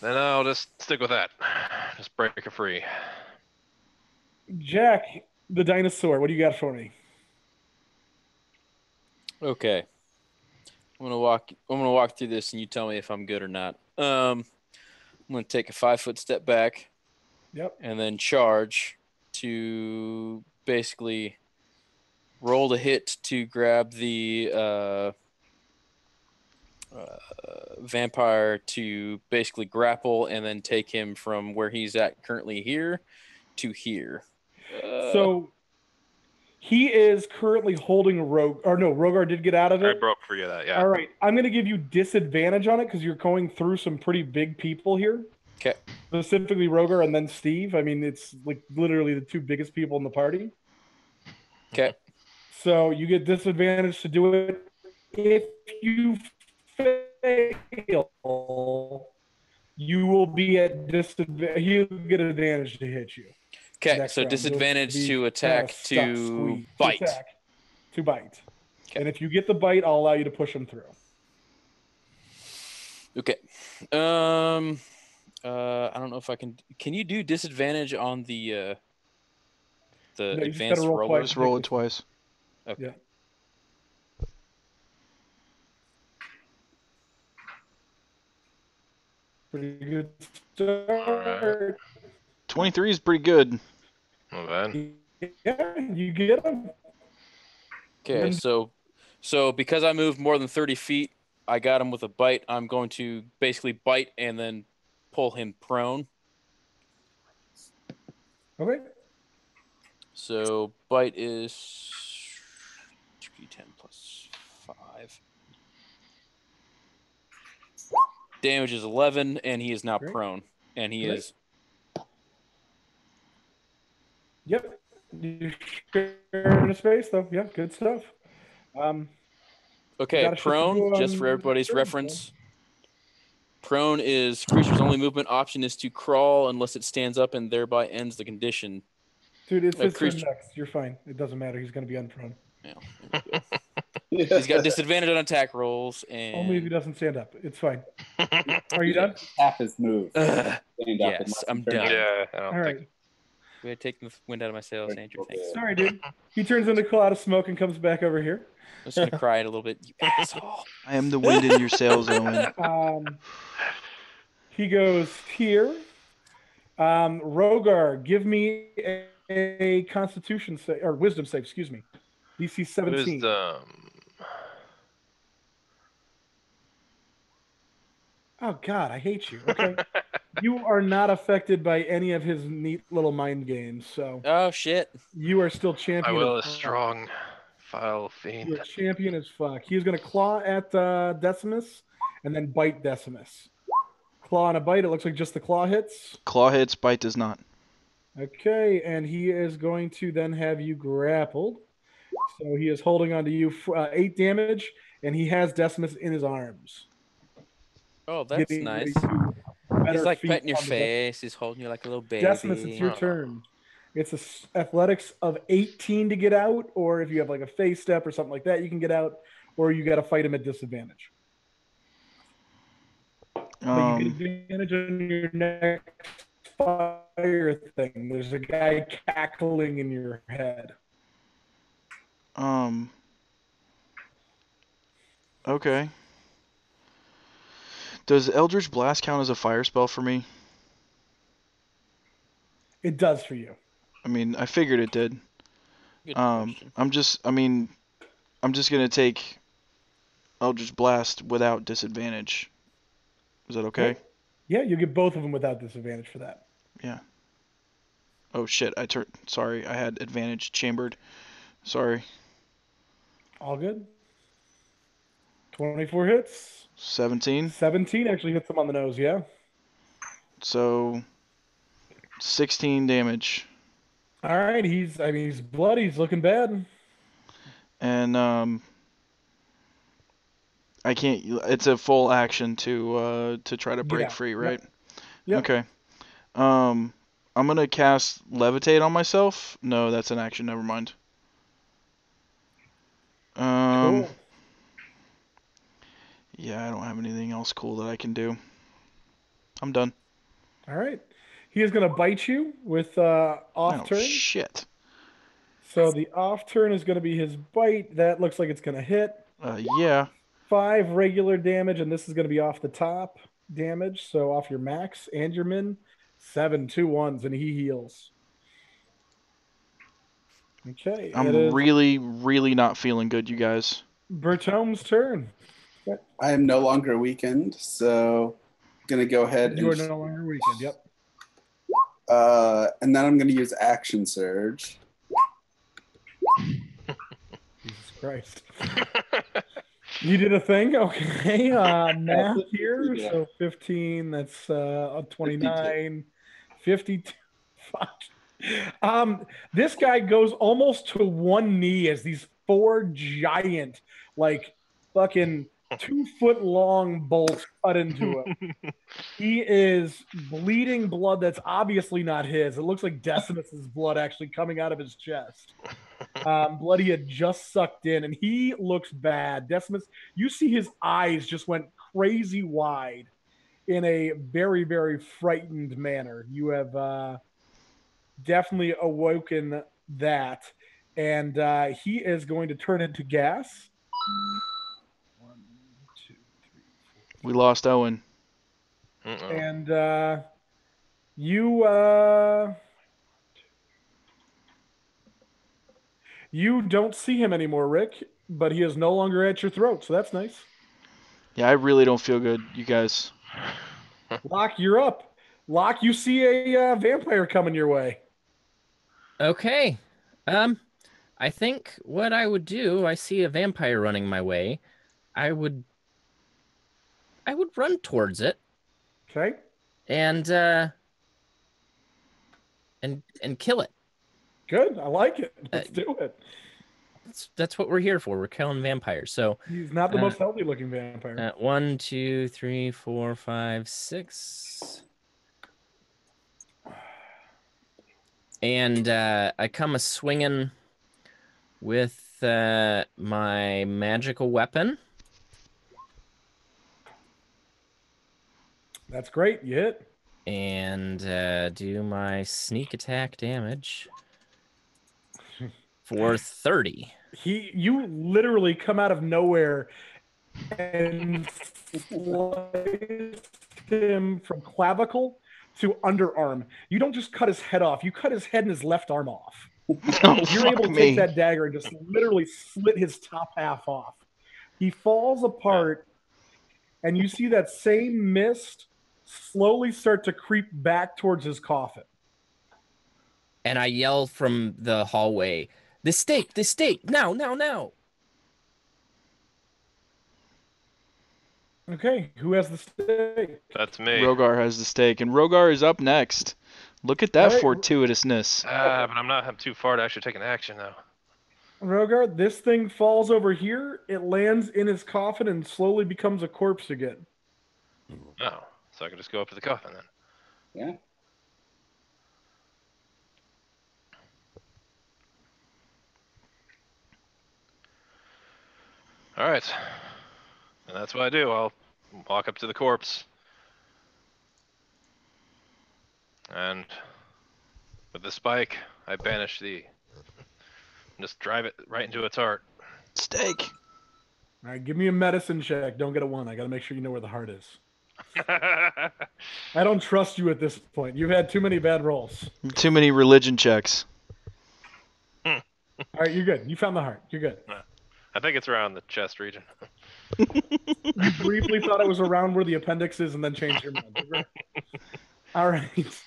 Speaker 2: then I'll just stick with that. Just break it free.
Speaker 5: Jack, the dinosaur, what do you got for me?
Speaker 3: Okay. I'm gonna walk through this, and you tell me if I'm good or not. I'm gonna take a 5-foot step back.
Speaker 5: Yep.
Speaker 3: And then charge to basically roll the hit to grab the vampire to basically grapple and then take him from where he's at currently here to here.
Speaker 5: So he is currently holding Rogar did get out of
Speaker 2: I
Speaker 5: it.
Speaker 2: broke free of that, yeah.
Speaker 5: All right. I'm going to give you disadvantage on it because you're going through some pretty big people here.
Speaker 3: Okay.
Speaker 5: Specifically Rogar and then Steve. I mean, it's like literally the two biggest people in the party.
Speaker 3: Okay.
Speaker 5: So you get disadvantage to do it. If you fail, you will be at disadvantage. He'll get advantage to hit you.
Speaker 3: Okay.
Speaker 5: Next
Speaker 3: So
Speaker 5: round.
Speaker 3: disadvantage
Speaker 5: You'll be
Speaker 3: to attack
Speaker 5: stuck,
Speaker 3: to
Speaker 5: squeeze.
Speaker 3: bite.
Speaker 5: To bite.
Speaker 3: Okay.
Speaker 5: And if you get the bite, I'll allow you to push him through.
Speaker 3: Okay. I don't know if I can. Can you do disadvantage on the
Speaker 5: No, you just
Speaker 3: advanced
Speaker 5: gotta roll
Speaker 3: roller?
Speaker 5: twice.
Speaker 1: Just roll it twice.
Speaker 3: Okay.
Speaker 5: Yeah. Pretty good start.
Speaker 1: 23 is pretty good.
Speaker 2: Not bad.
Speaker 5: Yeah, you get him.
Speaker 3: Okay, so because I moved more than 30 feet, I got him with a bite. I'm going to basically bite and then pull him prone.
Speaker 5: Okay.
Speaker 3: So bite is 2d10 plus 5. Damage is 11, and he is now
Speaker 5: Great.
Speaker 3: prone. And he
Speaker 5: Great.
Speaker 3: is...
Speaker 5: Yep. You share in a space, though. Yeah, good stuff.
Speaker 3: Okay,
Speaker 5: Got a shit to
Speaker 3: prone,
Speaker 5: do
Speaker 3: just
Speaker 5: on
Speaker 3: for everybody's
Speaker 5: turn,
Speaker 3: reference. Prone is creature's only movement option is to crawl unless it stands up and thereby ends the condition.
Speaker 5: Dude, it's his turn
Speaker 3: creature-
Speaker 5: next. You're fine. It doesn't matter. He's going to be unprone.
Speaker 3: Yeah, there we go. He's got disadvantage on attack rolls, and
Speaker 5: Only if he doesn't stand up. It's fine. Are you done?
Speaker 4: Half his move.
Speaker 3: Ugh.
Speaker 4: Stand up
Speaker 3: Yes,
Speaker 4: unless
Speaker 3: I'm
Speaker 4: you turn
Speaker 3: done.
Speaker 4: around.
Speaker 2: Yeah, I don't
Speaker 5: All
Speaker 2: think.
Speaker 5: right.
Speaker 3: we had taken the wind out of my sails, Andrew. Thanks.
Speaker 5: Sorry, dude. He turns into a cloud of smoke and comes back over here.
Speaker 3: I'm just gonna cry it a little bit. You asshole.
Speaker 1: I am the wind in your sails, Owen.
Speaker 5: He goes here. Rogar, give me a Constitution save or Wisdom save. Excuse me. DC 17.
Speaker 2: Wisdom.
Speaker 5: Oh God, I hate you. Okay, you are not affected by any of his neat little mind games, so
Speaker 3: Oh shit.
Speaker 5: you are still
Speaker 2: My
Speaker 5: champion.
Speaker 2: will
Speaker 5: of
Speaker 2: is
Speaker 5: fuck.
Speaker 2: strong. Foul
Speaker 5: You
Speaker 2: fiend.
Speaker 5: are champion as fuck. He is going to claw at Decimus and then bite Decimus. Claw and a bite. It looks like just the claw hits.
Speaker 1: Claw hits, bite does not.
Speaker 5: Okay, and he is going to then have you grappled. So he is holding on to you for 8 damage, and he has Decimus in his arms.
Speaker 3: Oh, that's
Speaker 5: Getting
Speaker 3: nice.
Speaker 5: ready to better
Speaker 3: He's like
Speaker 5: feet
Speaker 3: petting your
Speaker 5: on the
Speaker 3: face. He's holding you like a little baby.
Speaker 5: Decimus, it's your turn. It's a athletics of 18 to get out, or if you have like a face step or something like that, you can get out, or you got to fight him at disadvantage. But you get advantage on your next fire thing. There's a guy cackling in your head.
Speaker 1: Okay. Does Eldritch Blast count as a fire spell for me?
Speaker 5: It does for you.
Speaker 1: I mean, I figured it did.
Speaker 3: Good question.
Speaker 1: I'm just gonna take Eldritch Blast without disadvantage. Is that okay?
Speaker 5: Yeah, you get both of them without disadvantage for that.
Speaker 1: Yeah. Oh shit! Sorry, I had advantage chambered. Sorry.
Speaker 5: All good. 24 hits.
Speaker 1: 17.
Speaker 5: 17 actually hits him on the nose, yeah.
Speaker 1: So 16 damage.
Speaker 5: All right, he's bloody, he's looking bad.
Speaker 1: And I can't. It's a full action to try to break
Speaker 5: Yeah,
Speaker 1: free,
Speaker 5: yep.
Speaker 1: right?
Speaker 5: Yep.
Speaker 1: Okay. I'm gonna cast Levitate on myself. No, that's an action. Never mind.
Speaker 5: Cool.
Speaker 1: Yeah, I don't have anything else cool that I can do. I'm done.
Speaker 5: All right. He is going to bite you with off
Speaker 1: Oh,
Speaker 5: turn.
Speaker 1: shit.
Speaker 5: So the off turn is going to be his bite. That looks like it's going to hit.
Speaker 1: Yeah.
Speaker 5: 5 regular damage, and this is going to be off the top damage. So off your max and your min. 7 2 1s, and he heals. Okay. It
Speaker 1: I'm
Speaker 5: is
Speaker 1: really, really not feeling good, you guys.
Speaker 5: Bertome's turn.
Speaker 4: I am no longer weakened, so I'm going to go ahead
Speaker 5: You are
Speaker 4: and
Speaker 5: no longer weakened. Yep.
Speaker 4: and then I'm going to use Action Surge.
Speaker 5: Jesus Christ. You did a thing? Okay. Math here.
Speaker 4: Yeah.
Speaker 5: So 15, that's 29, 52. Fuck. This guy goes almost to one knee as these 4 giant, like fucking 2-foot long bolts cut into him. He is bleeding blood that's obviously not his. It looks like Decimus's blood actually coming out of his chest. Blood he had just sucked in, and he looks bad. Decimus, you see his eyes just went crazy wide in a very, very frightened manner. You have definitely awoken that, and he is going to turn into gas. 1, 2, 3, 4.
Speaker 1: We lost Owen.
Speaker 5: And you don't see him anymore, Rick, but he is no longer at your throat, so that's nice.
Speaker 1: Yeah, I really don't feel good, you guys.
Speaker 5: Locke, you're up. Locke, you see a vampire coming your way.
Speaker 6: Okay. I think what I would do, I see a vampire running my way. I would run towards it.
Speaker 5: Okay.
Speaker 6: And kill it.
Speaker 5: Good. I like it. Let's do it.
Speaker 6: That's what we're here for. We're killing vampires. So
Speaker 5: He's not the most healthy looking vampire.
Speaker 6: 1, 2, 3, 4, 5, 6. And I come a swinging with my magical weapon.
Speaker 5: That's great. You hit.
Speaker 6: And do my sneak attack damage for 30.
Speaker 5: You literally come out of nowhere and slice him from clavicle to underarm. You don't just cut his head off. You cut his head and his left arm off. You're able to take that dagger and just literally slit his top half off. He falls apart, and you see that same mist slowly start to creep back towards his coffin.
Speaker 6: And I yell from the hallway, the stake, now.
Speaker 5: Okay, who has the stake?
Speaker 2: That's me.
Speaker 1: Rogar has the stake, and Rogar is up next. Look at that
Speaker 5: All right.
Speaker 1: fortuitousness.
Speaker 2: But I'm too far to actually take an action now.
Speaker 5: Rogar, this thing falls over here. It lands in his coffin and slowly becomes a corpse again.
Speaker 2: Oh, so I can just go up to the coffin then.
Speaker 4: Yeah.
Speaker 2: All right. And that's what I do. I'll walk up to the corpse. And with the spike, I banish thee. Just drive it right into its heart.
Speaker 1: Stake.
Speaker 5: All right, give me a medicine check. Don't get a 1. I got to make sure you know where the heart is. I don't trust you at this point. You've had too many bad rolls.
Speaker 1: Too many religion checks.
Speaker 5: All right, you're good. You found the heart. You're good.
Speaker 2: I think it's around the chest region.
Speaker 5: You briefly thought it was around where the appendix is and then changed your mind. All right.
Speaker 2: Just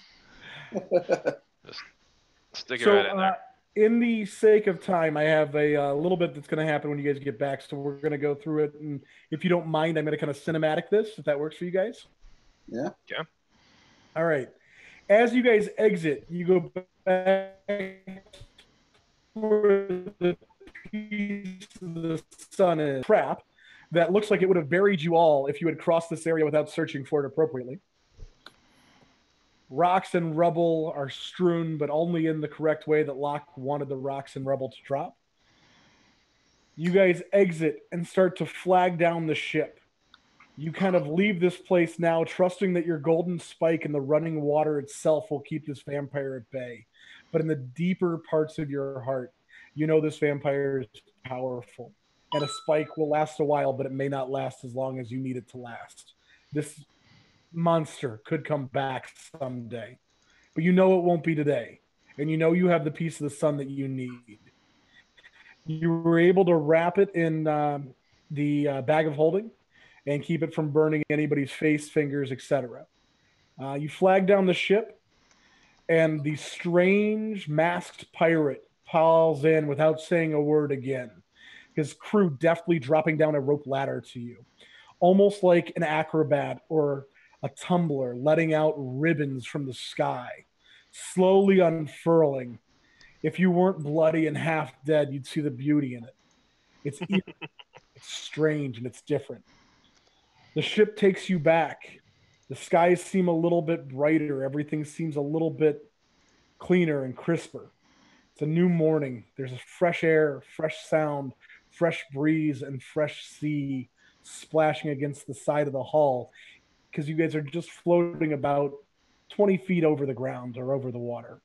Speaker 2: stick it right in there.
Speaker 5: In the sake of time, I have a little bit that's going to happen when you guys get back, so we're going to go through it. And if you don't mind, I'm going to kind of cinematic this, if that works for you guys.
Speaker 4: Yeah.
Speaker 2: Yeah.
Speaker 5: All right. As you guys exit, you go back where the piece of the sun is trap that looks like it would have buried you all if you had crossed this area without searching for it appropriately. Rocks and rubble are strewn, but only in the correct way that Locke wanted the rocks and rubble to drop. You guys exit and start to flag down the ship. You kind of leave this place now, trusting that your golden spike and the running water itself will keep this vampire at bay. But in the deeper parts of your heart, you know this vampire is powerful. And a spike will last a while, but it may not last as long as you need it to last. This monster could come back someday, but you know it won't be today. And you know you have the piece of the sun that you need. You were able to wrap it in the bag of holding and keep it from burning anybody's face, fingers, etc. You flag down the ship, and the strange masked pirate piles in without saying a word again. His crew deftly dropping down a rope ladder to you, almost like an acrobat or a tumbler letting out ribbons from the sky, slowly unfurling. If you weren't bloody and half dead, you'd see the beauty in it. It's it's strange and it's different. The ship takes you back. The skies seem a little bit brighter. Everything seems a little bit cleaner and crisper. It's a new morning. There's a fresh air, fresh sound, fresh breeze, and fresh sea splashing against the side of the hull because you guys are just floating about 20 feet over the ground or over the water.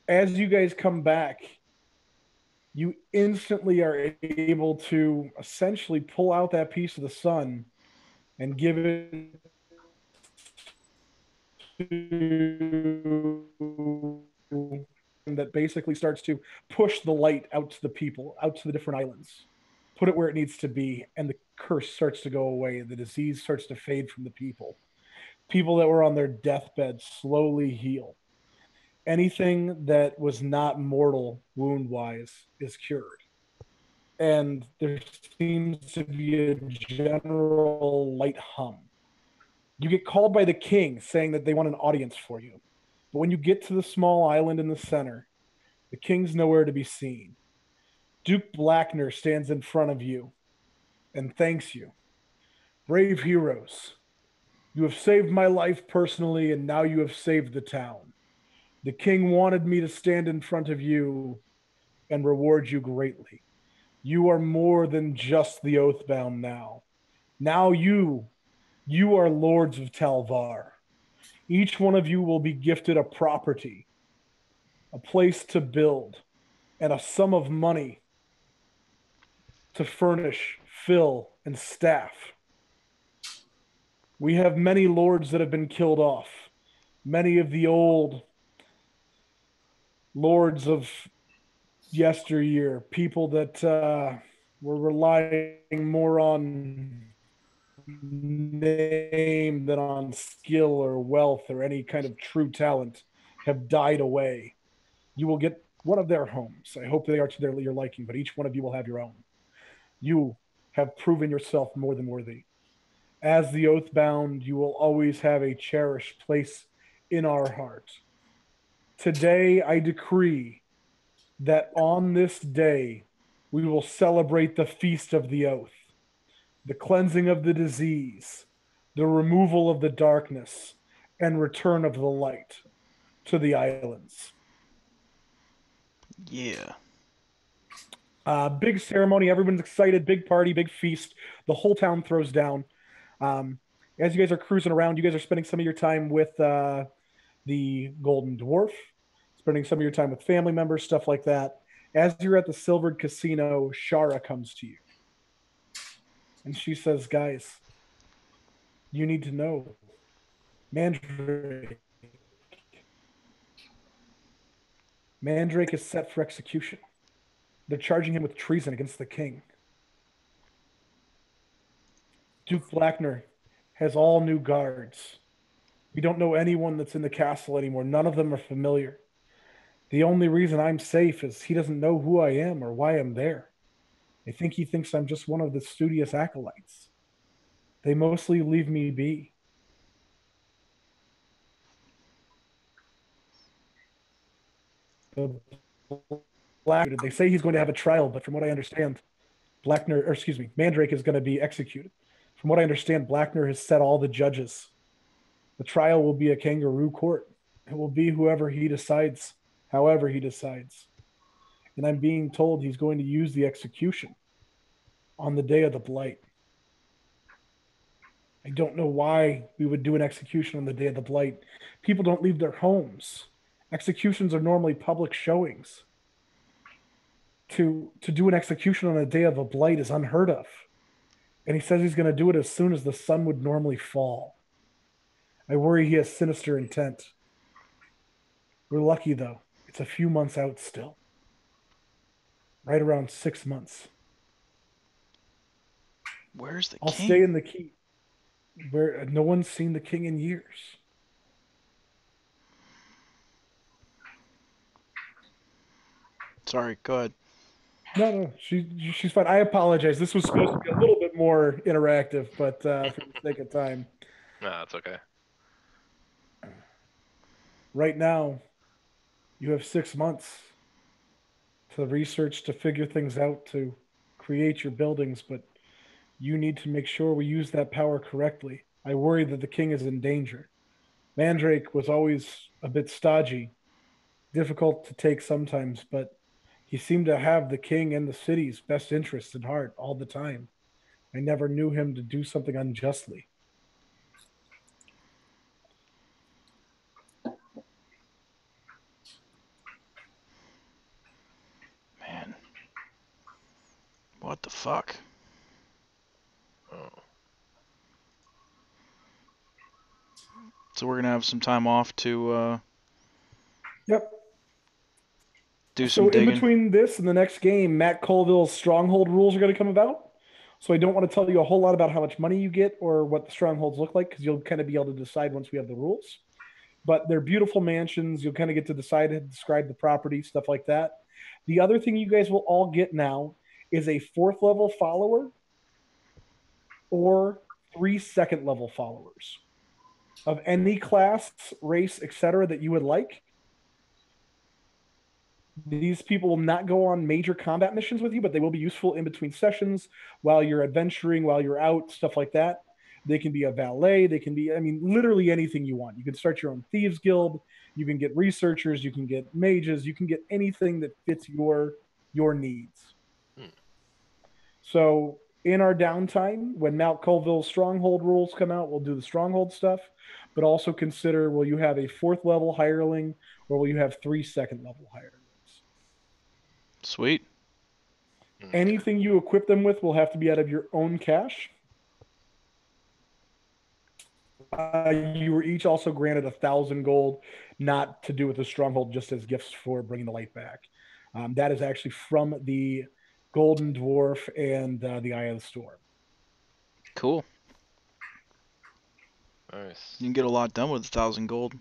Speaker 5: As you guys come back, you instantly are able to essentially pull out that piece of the sun and give it to that basically starts to push the light out to the people, out to the different islands, put it where it needs to be, and the curse starts to go away. The disease starts to fade from the people. People that were on their deathbed slowly heal. Anything that was not mortal wound-wise is cured. And there seems to be a general light hum. You get called by the king saying that they want an audience for you. But when you get to the small island in the center, the king's nowhere to be seen. Duke Blackner stands in front of you and thanks you. Brave heroes, you have saved my life personally, and now you have saved the town. The king wanted me to stand in front of you and reward you greatly. You are more than just the Oathbound now. Now you are lords of Talvar. Each one of you will be gifted a property, a place to build, and a sum of money to furnish, fill, and staff. We have many lords that have been killed off. Many of the old lords of yesteryear, people that were relying more on name than on skill or wealth or any kind of true talent, have died away. You will get one of their homes. I hope they are to your liking, but each one of you will have your own. You have proven yourself more than worthy. As the Oathbound, you will always have a cherished place in our heart. Today, I decree that on this day, we will celebrate the Feast of the Oath, the cleansing of the disease, the removal of the darkness, and return of the light to the islands.
Speaker 1: Yeah.
Speaker 5: Big ceremony. Everyone's excited. Big party, big feast. The whole town throws down. As you guys are cruising around, you guys are spending some of your time with the Golden Dwarf, spending some of your time with family members, stuff like that. As you're at the Silvered Casino, Shara comes to you. And she says, guys, you need to know. Mandrake is set for execution. They're charging him with treason against the king. Duke Blackner has all new guards. We don't know anyone that's in the castle anymore. None of them are familiar. The only reason I'm safe is he doesn't know who I am or why I'm there. I think he thinks I'm just one of the studious acolytes. They mostly leave me be. They say he's going to have a trial, but from what I understand, Mandrake is going to be executed. From what I understand, Blackner has set all the judges The trial will be a kangaroo court. It will be whoever he decides, however he decides. And I'm being told he's going to use the execution on the day of the blight. I don't know why we would do an execution on the day of the blight. People don't leave their homes. Executions are normally public showings. To do an execution on a day of a blight is unheard of. And he says he's going to do it as soon as the sun would normally fall. I worry he has sinister intent. We're lucky, though. It's a few months out still. Right around 6 months.
Speaker 1: Where's the
Speaker 5: I'll
Speaker 1: king?
Speaker 5: stay in the keep where no one's seen the king in years.
Speaker 1: Sorry, go ahead.
Speaker 5: No, she's fine. I apologize. This was supposed to be a little bit more interactive, but for the sake of time,
Speaker 2: No, it's okay.
Speaker 5: right now, you have 6 months to research, to figure things out, to create your buildings, but you need to make sure we use that power correctly. I worry that the king is in danger. Mandrake was always a bit stodgy, difficult to take sometimes, but he seemed to have the king and the city's best interests at heart all the time. I never knew him to do something unjustly.
Speaker 1: Man. What the fuck?
Speaker 2: Oh.
Speaker 1: So we're gonna have some time off to
Speaker 5: Yep.
Speaker 1: do
Speaker 5: So
Speaker 1: some
Speaker 5: in
Speaker 1: digging.
Speaker 5: between this and the next game, Matt Colville's stronghold rules are going to come about. So I don't want to tell you a whole lot about how much money you get or what the strongholds look like because you'll kind of be able to decide once we have the rules. But they're beautiful mansions. You'll kind of get to decide and describe the property, stuff like that. The other thing you guys will all get now is a 4th level follower or 3 second level followers of any class, race, etc. that you would like. These people will not go on major combat missions with you, but they will be useful in between sessions while you're adventuring, while you're out, stuff like that. They can be a valet. They can be, I mean, literally anything you want. You can start your own thieves guild. You can get researchers. You can get mages. You can get anything that fits your needs. So in our downtime, when Mount Colville's stronghold rules come out, we'll do the stronghold stuff. But also consider: will you have a 4th level hireling, or will you have 3 second level hirelings?
Speaker 1: Sweet.
Speaker 5: Anything you equip them with will have to be out of your own cash. You were each also granted 1,000 gold, not to do with the stronghold, just as gifts for bringing the light back. That is actually from the Golden Dwarf and the Eye of the Storm.
Speaker 1: Cool.
Speaker 2: Nice.
Speaker 1: You can get a lot done with 1,000 gold.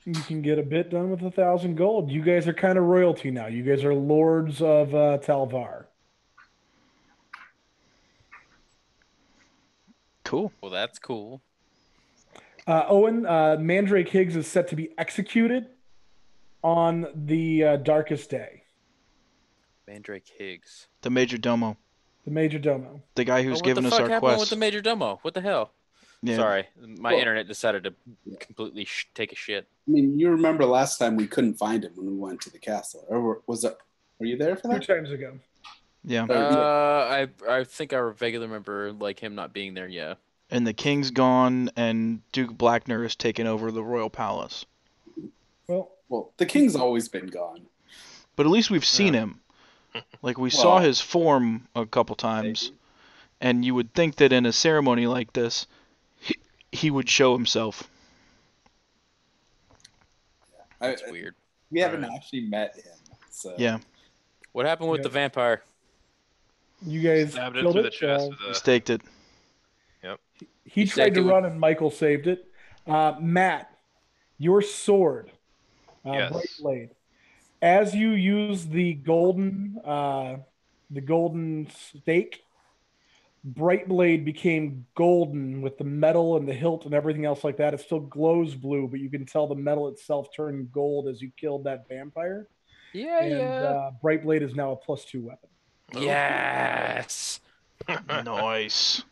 Speaker 5: You can get a bit done with 1,000 gold. You guys are kind of royalty now. You guys are lords of Talvar.
Speaker 1: Cool.
Speaker 3: Well, that's cool.
Speaker 5: Owen, Mandrake Higgs is set to be executed on the darkest day.
Speaker 3: Mandrake Higgs.
Speaker 1: The Major Domo.
Speaker 5: The Major Domo.
Speaker 1: The guy who's
Speaker 3: what
Speaker 1: given
Speaker 3: the
Speaker 1: us
Speaker 3: fuck
Speaker 1: our
Speaker 3: happened
Speaker 1: quest.
Speaker 3: with the Major Domo? What the hell?
Speaker 1: Yeah.
Speaker 3: Sorry, my
Speaker 4: Well-
Speaker 3: internet decided to completely take a shit.
Speaker 4: I mean, you remember last time we couldn't find him when we went to the castle, or was it? Were you there for
Speaker 5: 2
Speaker 4: that?
Speaker 5: times ago.
Speaker 1: Yeah.
Speaker 3: I think I vaguely remember like him not being there. Yeah.
Speaker 1: And the king's gone, and Duke Blackner has taken over the royal palace.
Speaker 5: Well,
Speaker 4: The king's always been gone.
Speaker 1: But at least we've seen him. Like, we saw
Speaker 4: Well-
Speaker 1: his form a couple times. And you would think that in a ceremony like this, he would show himself.
Speaker 3: That's weird.
Speaker 4: We haven't
Speaker 2: Right.
Speaker 4: actually met him. So
Speaker 1: Yeah.
Speaker 3: What happened with
Speaker 5: Yeah.
Speaker 3: the vampire?
Speaker 5: you guys
Speaker 2: Stabbed it
Speaker 5: killed
Speaker 2: through the
Speaker 5: it.
Speaker 2: chest
Speaker 1: He
Speaker 2: with a.
Speaker 1: staked it.
Speaker 5: He
Speaker 3: You
Speaker 5: tried
Speaker 3: said
Speaker 5: to
Speaker 3: it would-
Speaker 5: run and Michael saved it. Matt, your sword,
Speaker 2: Yes.
Speaker 5: Bright Blade. As you use the golden stake, Bright Blade became golden with the metal and the hilt and everything else like that. It still glows blue, but you can tell the metal itself turned gold as you killed that vampire.
Speaker 3: Yeah,
Speaker 5: And Bright Blade is now a +2 weapon.
Speaker 3: Yes.
Speaker 1: Nice.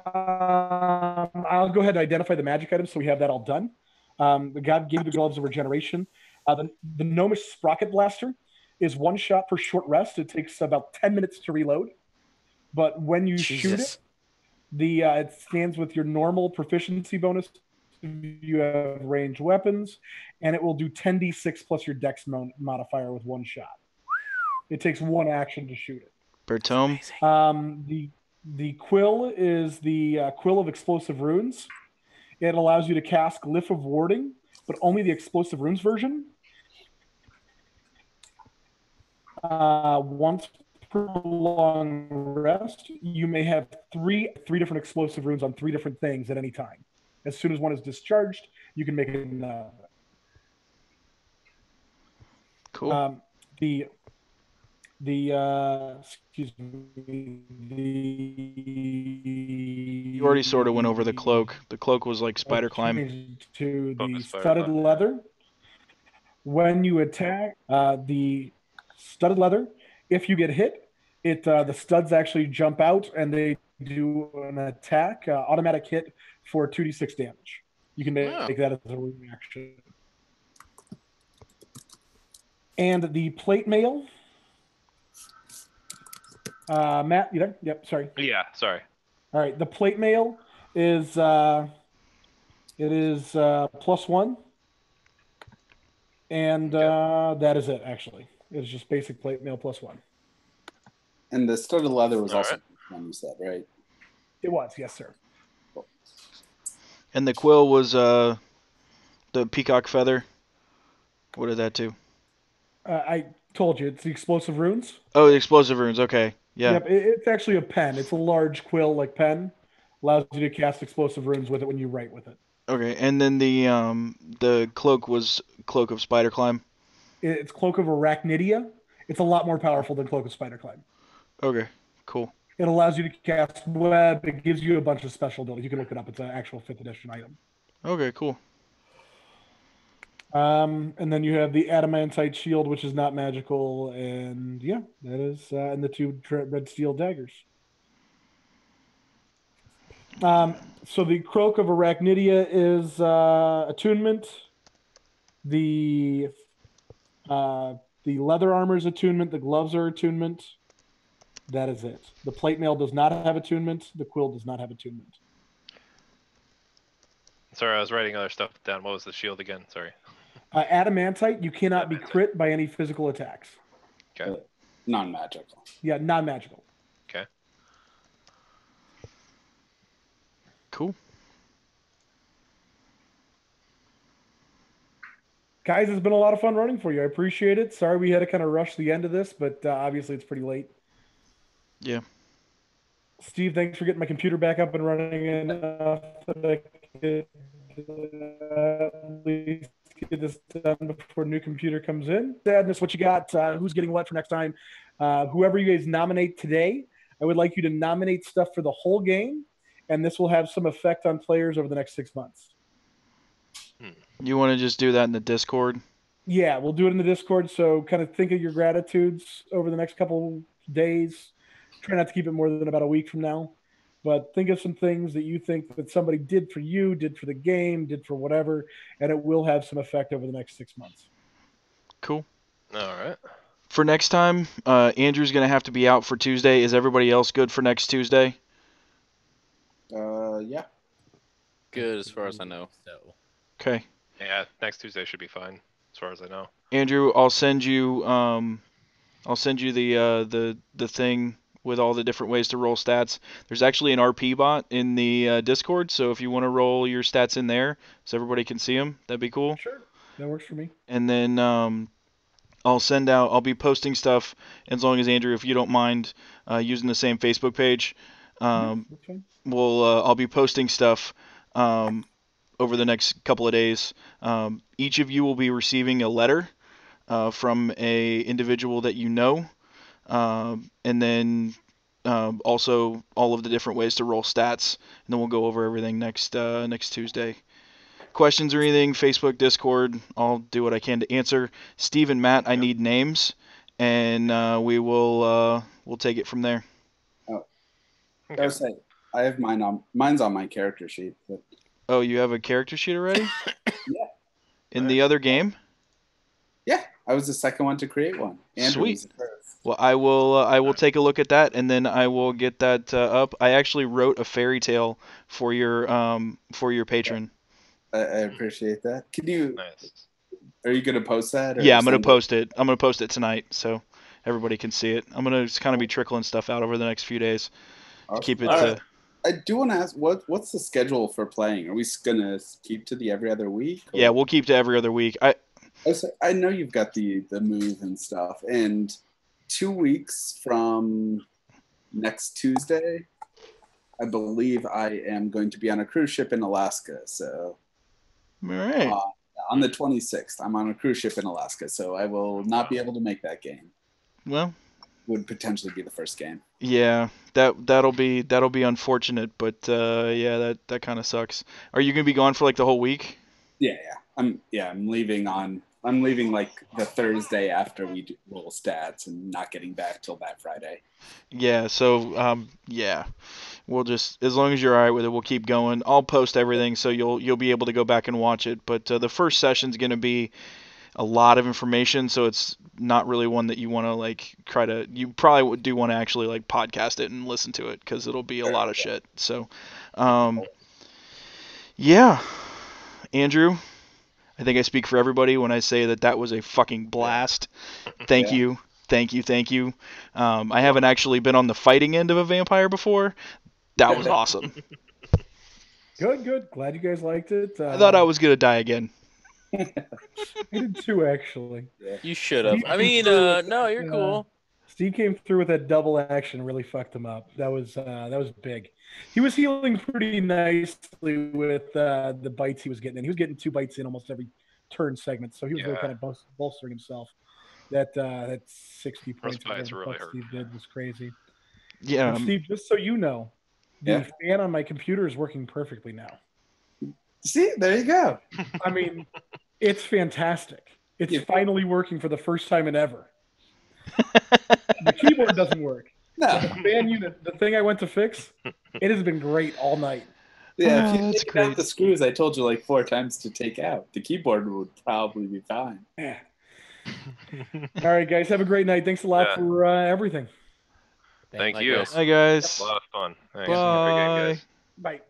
Speaker 5: I'll go ahead and identify the magic items so we have that all done. The God gave you the gloves of regeneration. The Gnomish Sprocket Blaster is one shot per short rest. It takes about 10 minutes to reload. But when you shoot it, it stands with your normal proficiency bonus if you have ranged weapons, and it will do 10d6 plus your dex modifier with one shot. It takes one action to shoot it.
Speaker 1: Bertome.
Speaker 5: The quill is the quill of explosive runes. It allows you to cast Glyph of Warding, but only the explosive runes version. Once per long rest, you may have three different explosive runes on 3 different things at any time. As soon as one is discharged, you can make another.
Speaker 1: Cool.
Speaker 5: Excuse me,
Speaker 1: You already sort of went over the cloak. The cloak was like spider climb.
Speaker 5: To
Speaker 2: Cloak
Speaker 5: the
Speaker 2: is spider
Speaker 5: studded
Speaker 2: climb.
Speaker 5: leather. When you attack the studded leather, if you get hit, the studs actually jump out and they do an attack, automatic hit for 2d6 damage. You can make that as a reaction. And the plate mail. Matt, you there? Yep, sorry.
Speaker 2: Yeah, sorry.
Speaker 5: All right, the plate mail is +1, and that is it. Actually, it's just basic plate mail +1.
Speaker 4: And the studded leather was
Speaker 2: All
Speaker 4: also
Speaker 2: right.
Speaker 4: one you said, right?
Speaker 5: It was, yes, sir.
Speaker 1: And the quill was the peacock feather. What did that do?
Speaker 5: I told you it's the explosive runes.
Speaker 1: Oh, the explosive runes. Okay. Yeah.
Speaker 5: Yep, it's actually a pen. It's a large quill like pen. Allows you to cast explosive runes with it when you write with it.
Speaker 1: Okay. And then the cloak was Cloak of Spider Climb.
Speaker 5: It's Cloak of Arachnidia. It's a lot more powerful than Cloak of Spider Climb.
Speaker 1: Okay. Cool.
Speaker 5: It allows you to cast web. It gives you a bunch of special abilities. You can look it up. It's an actual 5th edition item.
Speaker 1: Okay. Cool.
Speaker 5: And then you have the adamantite shield, which is not magical, and yeah, that is, and the 2 red steel daggers. So the Cloak of Arachnidia is attunement. The leather armor is attunement. The gloves are attunement. That is it. The plate mail does not have attunement. The quill does not have attunement.
Speaker 2: Sorry, I was writing other stuff down. What was the shield again? Sorry.
Speaker 5: Adamantite, you cannot be
Speaker 2: Adamantite.
Speaker 5: crit by any physical attacks.
Speaker 2: Okay.
Speaker 4: Non-magical.
Speaker 5: Yeah, non-magical.
Speaker 2: Okay.
Speaker 1: Cool.
Speaker 5: Guys, it's been a lot of fun running for you. I appreciate it. Sorry we had to kind of rush the end of this, but obviously it's pretty late.
Speaker 1: Yeah.
Speaker 5: Steve, thanks for getting my computer back up and running enough that I could at least get this done before new computer comes in. Sadness, what you got? Who's getting what for next time? Whoever you guys nominate today, I would like you to nominate stuff for the whole game, and this will have some effect on players over the next 6 months.
Speaker 1: You want to just do that in the Discord?
Speaker 5: Yeah, we'll do it in the Discord. So kind of think of your gratitudes over the next couple days. Try not to keep it more than about a week from now. But think of some things that you think that somebody did for you, did for the game, did for whatever, and it will have some effect over the next 6 months.
Speaker 1: Cool.
Speaker 2: All right.
Speaker 1: For next time, Andrew's going to have to be out for Tuesday. Is everybody else good for next Tuesday?
Speaker 4: Yeah.
Speaker 3: Good as far as I know.
Speaker 6: So
Speaker 1: Okay.
Speaker 2: Yeah, next Tuesday should be fine, as far as I know.
Speaker 1: Andrew, I'll send you the thing with all the different ways to roll stats. There's actually an RP bot in the Discord, so if you want to roll your stats in there so everybody can see them, that'd be cool.
Speaker 5: Sure, that works for me.
Speaker 1: And then I'll be posting stuff as long as Andrew, if you don't mind using the same Facebook page.
Speaker 5: That's fine.
Speaker 1: I'll be posting stuff over the next couple of days. Each of you will be receiving a letter from a individual that you know, and then also all of the different ways to roll stats, and then we'll go over everything next Tuesday. Questions or anything, Facebook, Discord, I'll do what I can to answer. Steve and Matt, I need names, and we'll take it from there.
Speaker 4: I was saying, I have mine's on my character sheet. But
Speaker 1: Oh, you have a character sheet already?
Speaker 4: Yeah.
Speaker 1: In the other game?
Speaker 4: yeah, I was the second one to create one. Andrew
Speaker 1: Sweet.
Speaker 4: was the first.
Speaker 1: Well, I will take a look at that, and then I will get that up. I actually wrote a fairy tale for your patron.
Speaker 4: I appreciate that.
Speaker 2: Nice.
Speaker 4: Are you gonna post that? Or
Speaker 1: Yeah, I'm gonna
Speaker 4: send it?
Speaker 1: post it. I'm gonna post it tonight, so everybody can see it. I'm gonna just kind of be trickling stuff out over the next few days to keep it.
Speaker 4: Awesome. I do want to ask, what's the schedule for playing? Are we gonna keep to the every other week? Or?
Speaker 1: Yeah, we'll keep to every other week.
Speaker 4: I know you've got the move and stuff, and 2 weeks from next Tuesday, I believe I am going to be on a cruise ship in Alaska. So
Speaker 1: All right.
Speaker 4: on the 26th, I'm on a cruise ship in Alaska, so I will not be able to make that game.
Speaker 1: Well,
Speaker 4: Would potentially be the first game.
Speaker 1: yeah, that'll be unfortunate, but yeah, that kind of sucks. Are you gonna be gone for like the whole week?
Speaker 4: Yeah. I'm leaving like the Thursday after we roll stats and not getting back till that Friday.
Speaker 1: Yeah, so yeah, we'll just, as long as you're all right with it, we'll keep going. I'll post everything so you'll be able to go back and watch it. But the first session's gonna be a lot of information, so it's not really one that you want to like try to. You probably do want to actually like podcast it and listen to it because it'll be a lot of shit. So, yeah, Andrew, I think I speak for everybody when I say that was a fucking blast. Thank you. I haven't actually been on the fighting end of a vampire before. That was awesome.
Speaker 5: Good. Glad you guys liked it.
Speaker 1: I thought I was gonna die again.
Speaker 5: I did too, actually.
Speaker 3: You should have. I mean, no, you're cool.
Speaker 5: Steve came through with that double action, really fucked him up. That was big. He was healing pretty nicely with the bites he was getting in. He was getting 2 bites in almost every turn segment, so he was really kind of bolstering himself. That 60 points
Speaker 2: bites really hurt.
Speaker 5: Steve did was crazy.
Speaker 1: Yeah.
Speaker 5: And Steve, just so you know, the fan on my computer is working perfectly now.
Speaker 4: See, there you go.
Speaker 5: I mean, it's fantastic. It's finally working for the first time in ever. The keyboard doesn't work.
Speaker 4: No.
Speaker 5: The fan unit, the thing I went to fix, it has been great all night.
Speaker 4: Yeah, if you
Speaker 1: that's
Speaker 4: take
Speaker 1: great.
Speaker 4: out the screws I told you like 4 times to take out, the keyboard would probably be fine.
Speaker 5: Yeah. All right, guys, have a great night. Thanks a lot for everything.
Speaker 2: Thank you.
Speaker 1: Hi guys.
Speaker 2: A lot of fun. Thanks.
Speaker 1: Bye.
Speaker 2: Have a great game, guys.
Speaker 5: Bye.